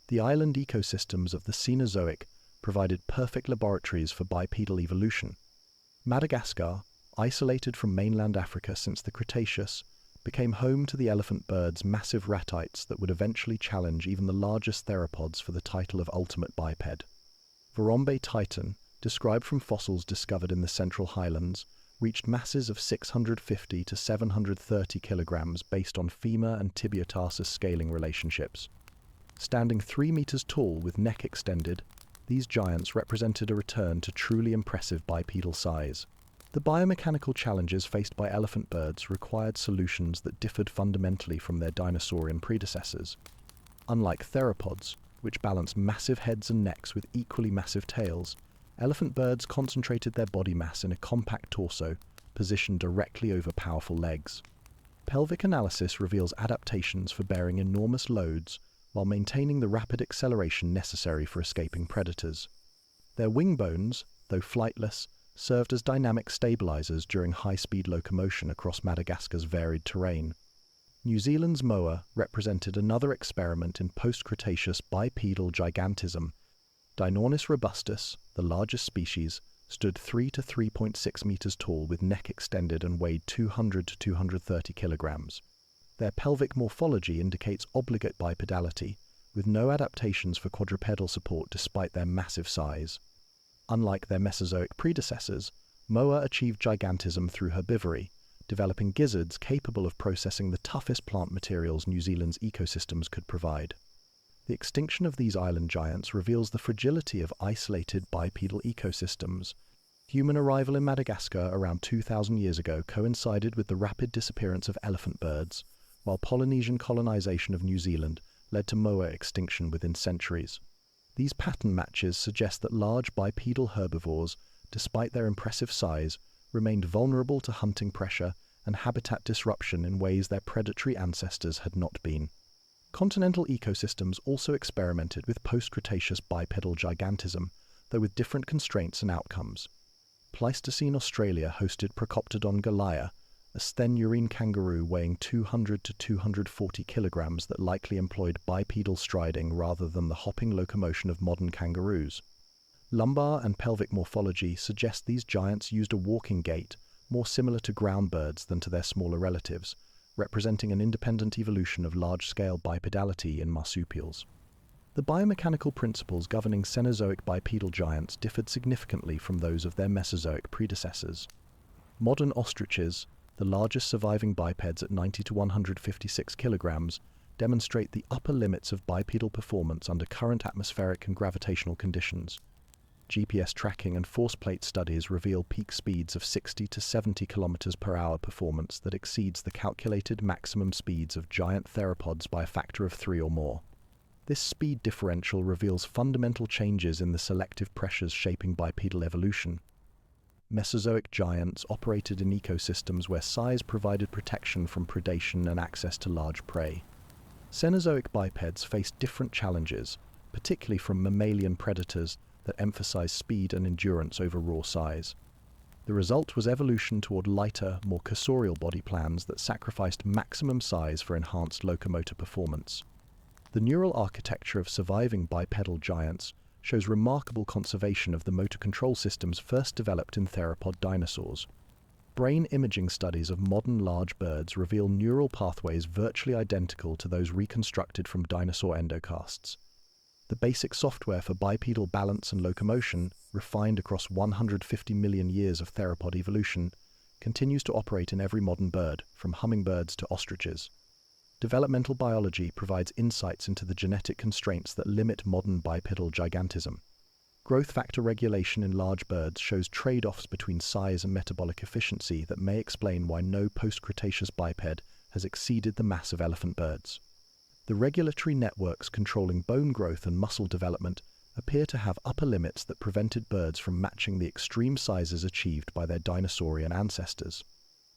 The island ecosystems of the Cenozoic provided perfect laboratories for bipedal evolution. Madagascar, isolated from mainland Africa since the Cretaceous, became home to the elephant bird's massive ratites that would eventually challenge even the largest theropods for the title of ultimate biped. Vorombe titan, described from fossils discovered in the Central Highlands, reached masses of 650 to 730 kilograms based on femur and tibiotarsus scaling relationships. Standing 3 meters tall with neck extended, these giants represented a return to truly impressive bipedal size. The biomechanical challenges faced by elephant birds required solutions that differed fundamentally from their dinosaurian predecessors. Unlike theropods, which balance massive heads and necks with equally massive tails, elephant birds concentrated their body mass in a compact torso, positioned directly over powerful legs. Pelvic analysis reveals adaptations for bearing enormous loads, while maintaining the rapid acceleration necessary for escaping predators. Their wing bones, though flightless, served as dynamic stabilizers during high-speed locomotion across Madagascar's varied terrain. New Zealand's moa represented another experiment in post-Cretaceous bipedal gigantism. Dinosaurus robustus, the largest species, stood 3 to 3.6 meters tall with neck extended and weighed 200 to 230 kilograms. Their pelvic morphology indicates obligate bipedality, with no adaptations for quadrupedal support despite their massive size. Unlike their Mesozoic predecessors, moa achieved gigantism through herbivory, developing gizzards capable of processing the toughest plant materials New Zealand's ecosystems could provide. The extinction of these island giants reveals the fragility of isolated bipedal ecosystems. Human arrival in Madagascar around 2,000 years ago coincided with the rapid disappearance of elephant birds, while Polynesian colonization of New Zealand led to moa extinction within centuries. These pattern matches suggest that large bipedal herbivores, despite their impressive size, remained vulnerable to hunting pressure and habitat disruption in ways their predatory ancestors had not been. Continental ecosystems also experimented with post-Cretaceous bipedal gigantism, though with different constraints and outcomes. Pleistocene Australia hosted Procoptodon galea, a sthenurine kangaroo weighing 200 to 240 kilograms that likely employed bipedal striding rather than the hopping locomotion of modern kangaroos. Lumbar and pelvic morphology suggest these giants used a walking gait more similar to ground birds than to their smaller relatives, representing an independent evolution of large-scale bipedality in marsupials. The biomechanical principles governing Cenozoic bipedal giants differed significantly from those of their Mesozoic predecessors. Modern ostriches, the largest surviving bipeds at 90 to 156 kilograms, demonstrate the upper limits of bipedal performance under current atmospheric and gravitational conditions. GPS tracking and force plate studies reveal peak speeds of 60 to 70 kilometers per hour performance that exceeds the calculated maximum speeds of giant theropods by a factor of 3 or more. This speed differential reveals fundamental changes in the selective pressures shaping bipedal evolution. Mesozoic giants operated in ecosystems where size provided protection from predation and access to large prey. Cenozoic bipeds faced different challenges, particularly from mammalian predators that emphasize speed and endurance over raw size. The result was evolution toward lighter, more cursorial body plans that sacrificed maximum size for enhanced locomotor performance. The neural architecture of surviving bipedal giants shows remarkable conservation of the motor control systems first developed in theropod dinosaurs. Brain imaging studies of modern large birds reveal neural pathways virtually identical to those reconstructed from dinosaur endocasts. The basic software for bipedal balance and locomotion, refined across 150 million years of theropod evolution, continues to operate in every modern bird, from hummingbirds to ostriches. Developmental biology provides insights into the genetic constraints that limit modern bipedal gigantism. Growth factor regulation in large birds shows trade-offs between size and metabolic efficiency that may explain why no post-Cretaceous biped has exceeded the mass of elephant birds. The regulatory networks controlling bone growth and muscle development appear to have upper limits that prevented birds from matching the extreme sizes achieved by their dinosaurian ancestors.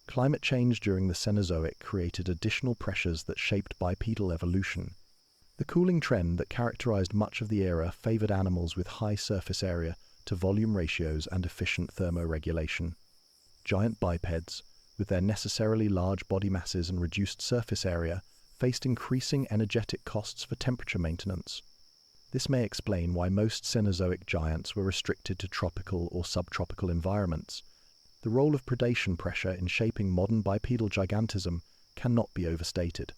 Climate change during the Cenozoic created additional pressures that shaped bipedal evolution. The cooling trend that characterized much of the era favored animals with high surface area to volume ratios and efficient thermoregulation. Giant bipeds, with their necessarily large body masses and reduced surface area, faced increasing energetic costs for temperature maintenance. This may explain why most Cenozoic giants were restricted to tropical or subtropical environments. The role of predation pressure in shaping modern bipedal gigantism cannot be overstated.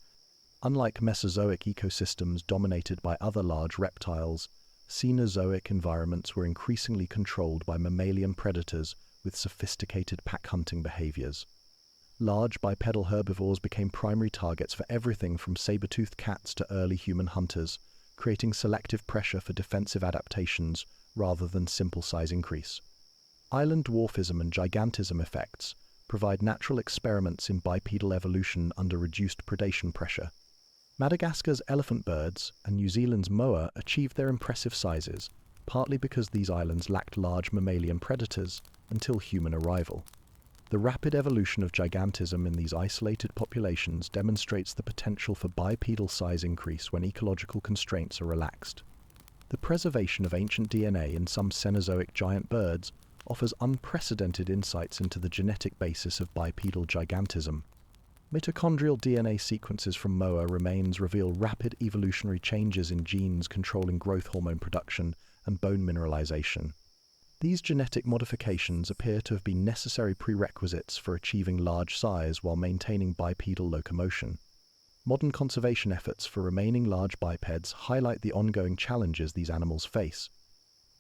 Unlike Mesozoic ecosystems dominated by other large reptiles, Cenozoic environments were increasingly controlled by mammalian predators with sophisticated pack-hunting behaviors. Large bipedal herbivores became primary targets for everything from saber-toothed cats to early human hunters, creating selective pressure for defensive adaptations rather than simple size increase. Island dwarfism and gigantism effects provide natural experiments in bipedal evolution under reduced predation pressure. Madagascar's elephant birds and New Zealand's moa achieved their impressive sizes, partly because these islands lacked large mammalian predators until human arrival. The rapid evolution of gigantism in these isolated populations demonstrates the potential for bipedal size increase when ecological constraints are relaxed. The preservation of ancient DNA in some Cenozoic giant birds offers unprecedented insights into the genetic basis of bipedal gigantism. Mitochondrial DNA sequences from Moa remains reveal rapid evolutionary changes in genes controlling growth hormone production and bone mineralization. These genetic modifications appear to have been necessary prerequisites for achieving large size while maintaining bipedal locomotion. Modern conservation efforts for remaining large bipeds highlight the ongoing challenges these animals face.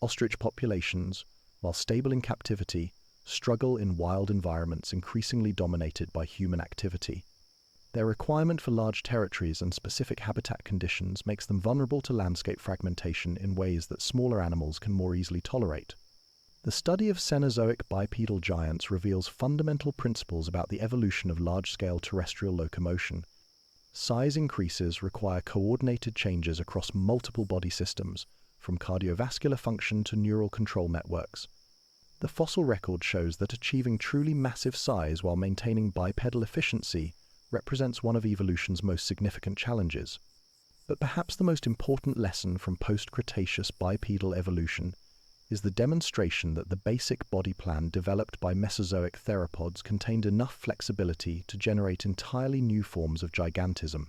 Ostrich populations, while stable in captivity, struggle in wild environments increasingly dominated by human activity. Their requirement for large territories and specific habitat conditions makes them vulnerable to landscape fragmentation in ways that smaller animals can more easily tolerate. The study of Cenozoic bipedal giants reveals fundamental principles about the evolution of large-scale terrestrial locomotion. Size increases require coordinated changes across multiple body systems, from cardiovascular function to neural control networks. The fossil record shows that achieving truly massive size while maintaining bipedal efficiency represents one of evolution's most significant challenges. But perhaps the most important lesson from post-Cretaceous bipedal evolution is the demonstration that the basic body plan developed by Mesozoic theropods contained enough flexibility to generate entirely new forms of gigantism.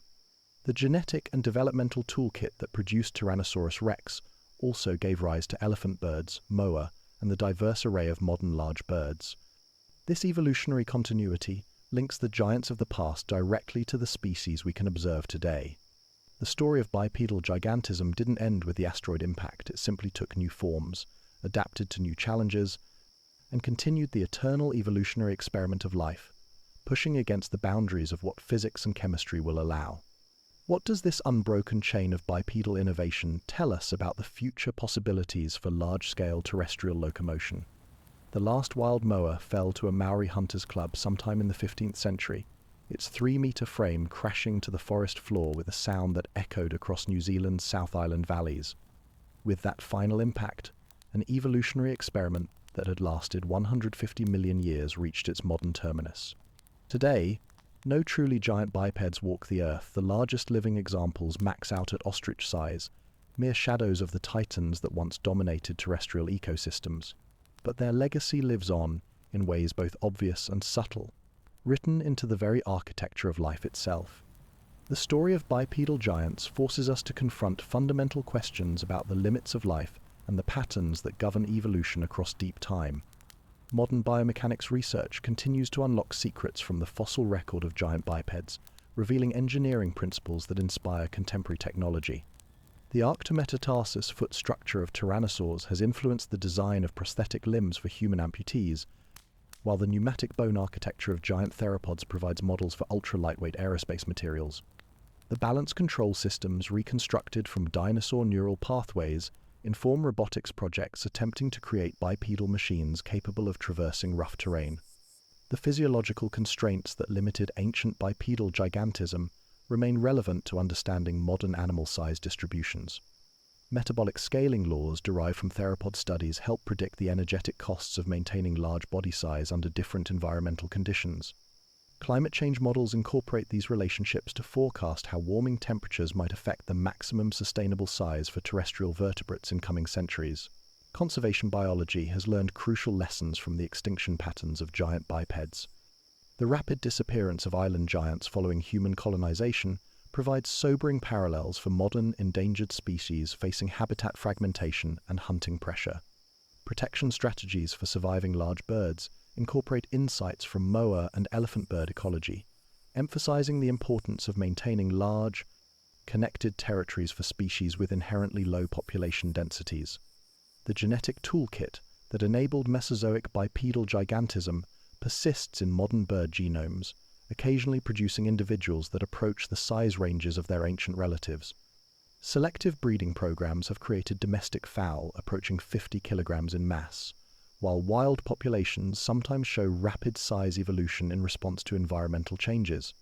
The genetic and developmental toolkit that produced Tyrannosaurus rex also gave rise to elephant birds, moa, and the diverse array of modern large birds. This evolutionary continuity links the giants of the past directly to the species we can observe today. The story of bipedal gigantism didn't end with the asteroid impact, it simply took new forms, adapted to new challenges, and continued the eternal evolutionary experiment of life, pushing against the boundaries of what physics and chemistry will allow. What does this unbroken chain of bipedal innovation tell us about the future possibilities for large-scale terrestrial locomotion? The last wild moa fell to a Maori hunters' club sometime in the 15th century, its 3-meter frame crashing to the forest floor with a sound that echoed across New Zealand's South Island valleys. With that final impact, an evolutionary experiment that had lasted 150 million years reached its modern terminus. Today, no truly giant bipeds walk the earth. The largest living examples max out at ostrich size, mere shadows of the titans that once dominated terrestrial ecosystems. But their legacy lives on in ways both obvious and subtle, written into the very architecture of life itself. The story of bipedal giants forces us to confront fundamental questions about the limits of life and the patterns that govern evolution across deep time. Modern biomechanics research continues to unlock secrets from the fossil record of giant bipeds, revealing engineering principles that inspire contemporary technology. The arctometatarsus foot structure of Tyrannosaurs has influenced the design of prosthetic limbs for human amputees, while the pneumatic bone architecture of giant theropods provides models for ultra-lightweight aerospace materials. The balance control systems reconstructed from dinosaur neural pathways inform robotics projects attempting to create bipedal machines capable of traversing rough terrain. The physiological constraints that limited ancient bipedal gigantism remain relevant to understanding modern animal size distributions. Metabolic scaling laws derived from theropod studies help predict the energetic costs of maintaining large body size under different environmental conditions. Climate change models incorporate these relationships to forecast how warming temperatures might affect the maximum sustainable size for terrestrial vertebrates in coming centuries. Conservation biology has learned crucial lessons from the extinction patterns of giant bipeds. The rapid disappearance of island giants following human colonization provides sobering parallels for modern endangered species facing habitat fragmentation and hunting pressure. Protection strategies for surviving large birds incorporate insights from moa and elephant bird ecology, emphasizing the importance of maintaining large, connected territories for species with inherently low population densities. The genetic toolkit that enabled Mesozoic bipedal gigantism persists in modern bird genomes, occasionally producing individuals that approach the size ranges of their ancient relatives. Selective breeding programs have created domestic fowl approaching 50 kilograms in mass, while wild populations sometimes show rapid size evolution in response to environmental changes.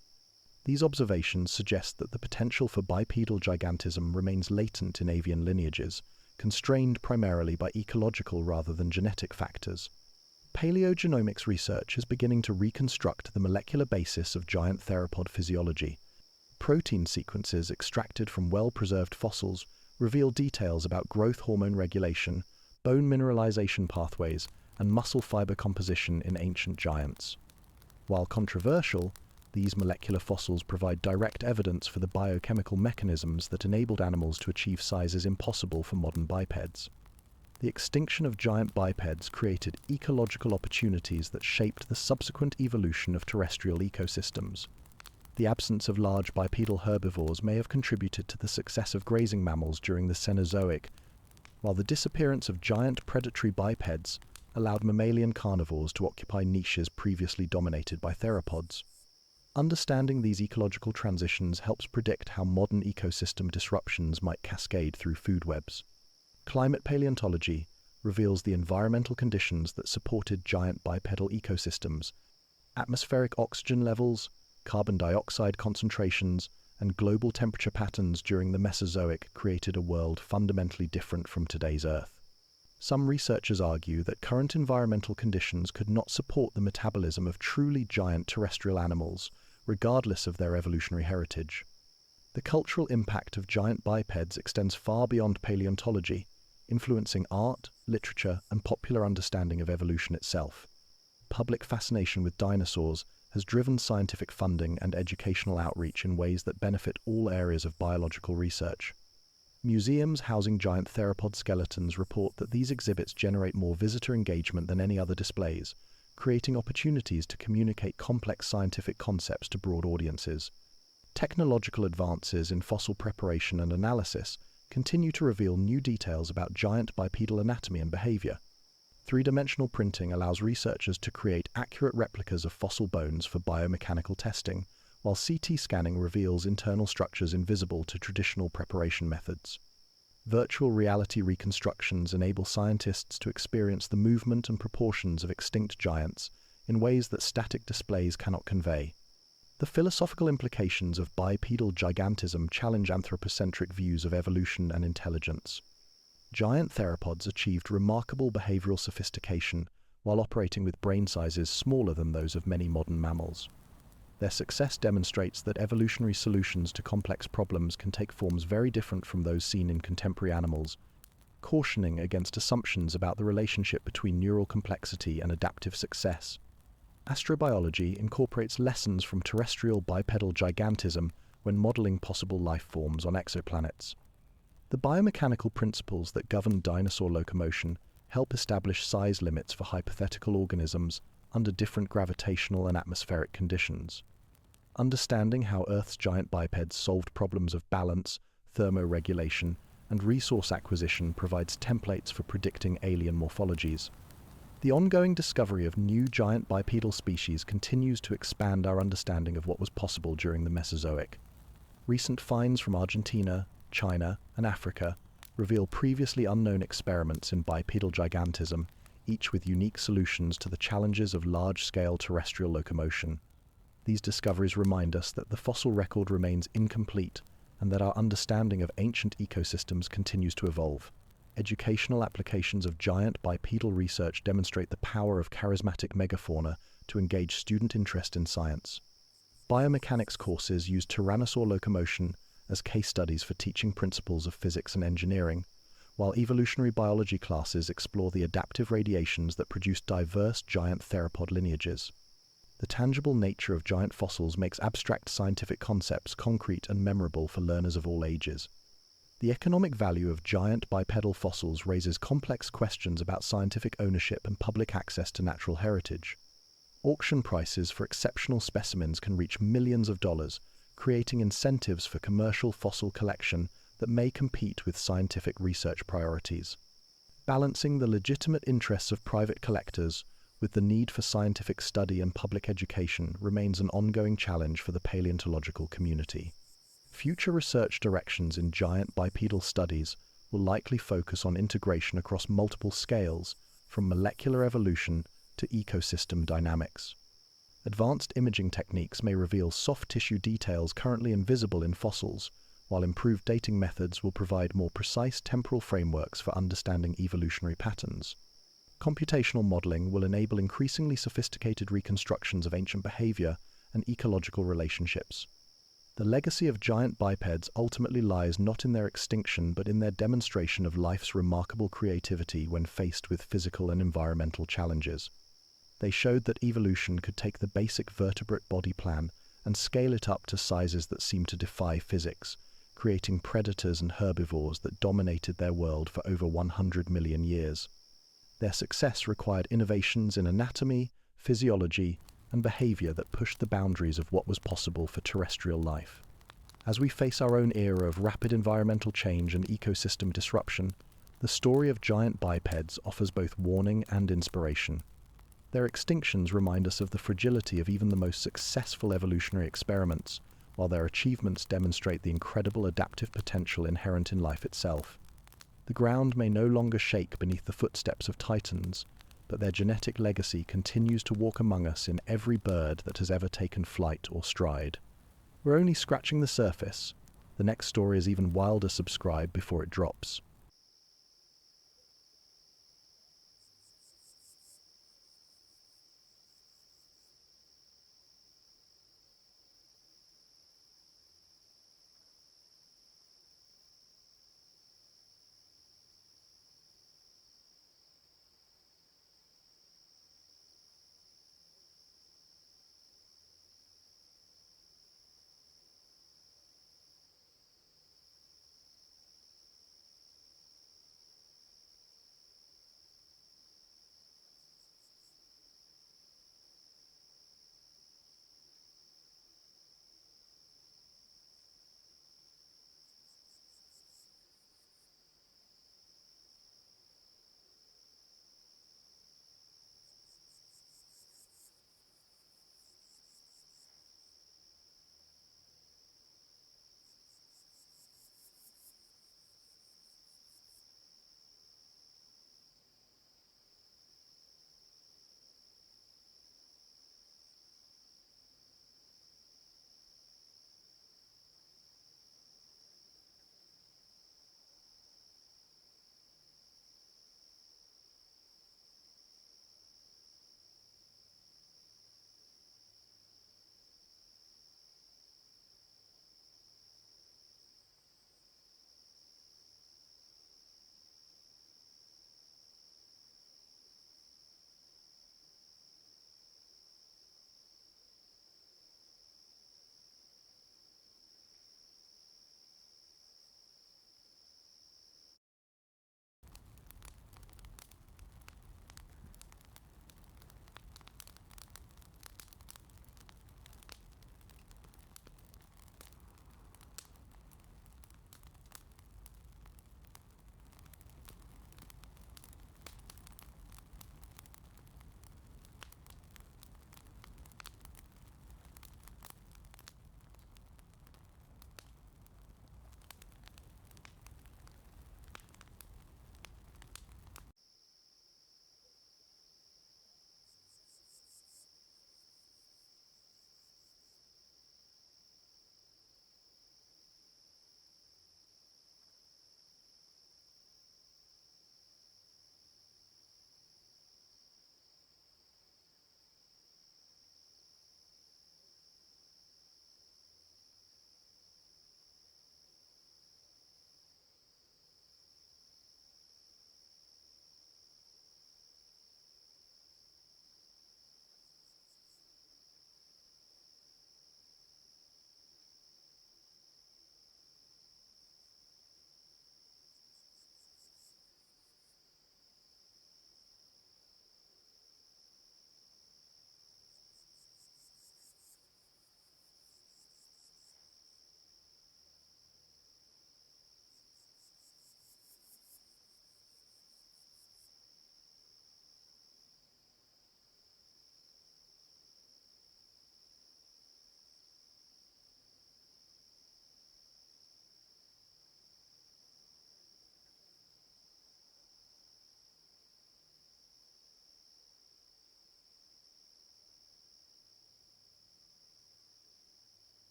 These observations suggest that the potential for bipedal gigantism remains latent in avian lineages, constrained primarily by ecological rather than genetic factors. Paleogenomics research is beginning to reconstruct the molecular basis of giant theropod physiology. Protein sequences extracted from well-preserved fossils reveal details about growth hormone regulation, bone mineralization pathways, and muscle fiber composition in ancient giants. While controversial, these molecular fossils provide direct evidence for the biochemical mechanisms that enabled animals to achieve sizes impossible for modern bipeds. The extinction of giant bipeds created ecological opportunities that shaped the subsequent evolution of terrestrial ecosystems. The absence of large bipedal herbivores may have contributed to the success of grazing mammals during the Cenozoic, while the disappearance of giant predatory bipeds allowed mammalian carnivores to occupy niches previously dominated by theropods. Understanding these ecological transitions helps predict how modern ecosystem disruptions might cascade through food webs. Climate paleontology reveals the environmental conditions that supported giant bipedal ecosystems. Atmospheric oxygen levels, carbon dioxide concentrations, and global temperature patterns during the Mesozoic created a world fundamentally different from today's Earth. Some researchers argue that current environmental conditions could not support the metabolism of truly giant terrestrial animals, regardless of their evolutionary heritage. The cultural impact of giant bipeds extends far beyond paleontology, influencing art, literature, and popular understanding of evolution itself. Public fascination with dinosaurs has driven scientific funding and educational outreach in ways that benefit all areas of biological research. Museums housing giant theropod skeletons report that these exhibits generate more visitor engagement than any other displays, creating opportunities to communicate complex scientific concepts to broad audiences. Technological advances in fossil preparation and analysis continue to reveal new details about giant bipedal anatomy and behavior. Three-dimensional printing allows researchers to create accurate replicas of fossil bones for biomechanical testing, while CT scanning reveals internal structures invisible to traditional preparation methods. Virtual reality reconstructions enable scientists to experience the movement and proportions of extinct giants in ways that static displays cannot convey. The philosophical implications of bipedal gigantism challenge anthropocentric views of evolution and intelligence. Giant theropods achieved remarkable behavioral sophistication while operating with brain sizes smaller than those of many modern mammals. Their success demonstrates that evolutionary solutions to complex problems can take forms very different from those seen in contemporary animals, cautioning against assumptions about the relationship between neural complexity and adaptive success. Astrobiology incorporates lessons from terrestrial bipedal gigantism when modeling possible life forms on exoplanets. The biomechanical principles that govern dinosaur locomotion help establish size limits for hypothetical organisms under different gravitational and atmospheric conditions. Understanding how Earth's giant bipeds solved problems of balance, thermoregulation, and resource acquisition provides templates for predicting alien morphologies. The ongoing discovery of new giant bipedal species continues to expand our understanding of what was possible during the Mesozoic. Recent finds from Argentina, China, and Africa reveal previously unknown experiments in bipedal gigantism, each with unique solutions to the challenges of large-scale terrestrial locomotion. These discoveries remind us that the fossil record remains incomplete and that our understanding of ancient ecosystems continues to evolve. Educational applications of giant bipedal research demonstrate the power of charismatic megafauna to engage student interest in science. Biomechanics courses use tyrannosaur locomotion as case studies for teaching principles of physics and engineering, while evolutionary biology classes explore the adaptive radiations that produce diverse giant theropod lineages. The tangible nature of giant fossils makes abstract scientific concepts concrete and memorable for learners of all ages. The economic value of giant bipedal fossils raises complex questions about scientific ownership and public access to natural heritage. Auction prices for exceptional specimens can reach millions of dollars, creating incentives for commercial fossil collection that may compete with scientific research priorities. Balancing the legitimate interests of private collectors with the need for scientific study and public education remains an ongoing challenge for the paleontological community. Future research directions in giant bipedal studies will likely focus on integration across multiple scales, from molecular evolution to ecosystem dynamics. Advanced imaging techniques may reveal soft tissue details currently invisible in fossils, while improved dating methods will provide more precise temporal frameworks for understanding evolutionary patterns. Computational modeling will enable increasingly sophisticated reconstructions of ancient behavior and ecological relationships. The legacy of giant bipeds ultimately lies not in their extinction but in their demonstration of life's remarkable creativity when faced with physical and environmental challenges. They showed that evolution could take the basic vertebrate body plan and scale it up to sizes that seem to defy physics, creating predators and herbivores that dominated their world for over 100 million years. Their success required innovations in anatomy, physiology, and behavior that pushed the boundaries of what was possible for terrestrial life. As we face our own era of rapid environmental change and ecosystem disruption, the story of giant bipeds offers both warning and inspiration. Their extinctions remind us of the fragility of even the most successful evolutionary experiments, while their achievements demonstrate the incredible adaptive potential inherent in life itself. The ground may no longer shake beneath the footsteps of titans, but their genetic legacy continues to walk among us in every bird that has ever taken flight or stride. We're only scratching the surface. The next story is even wilder. Subscribe before it drops.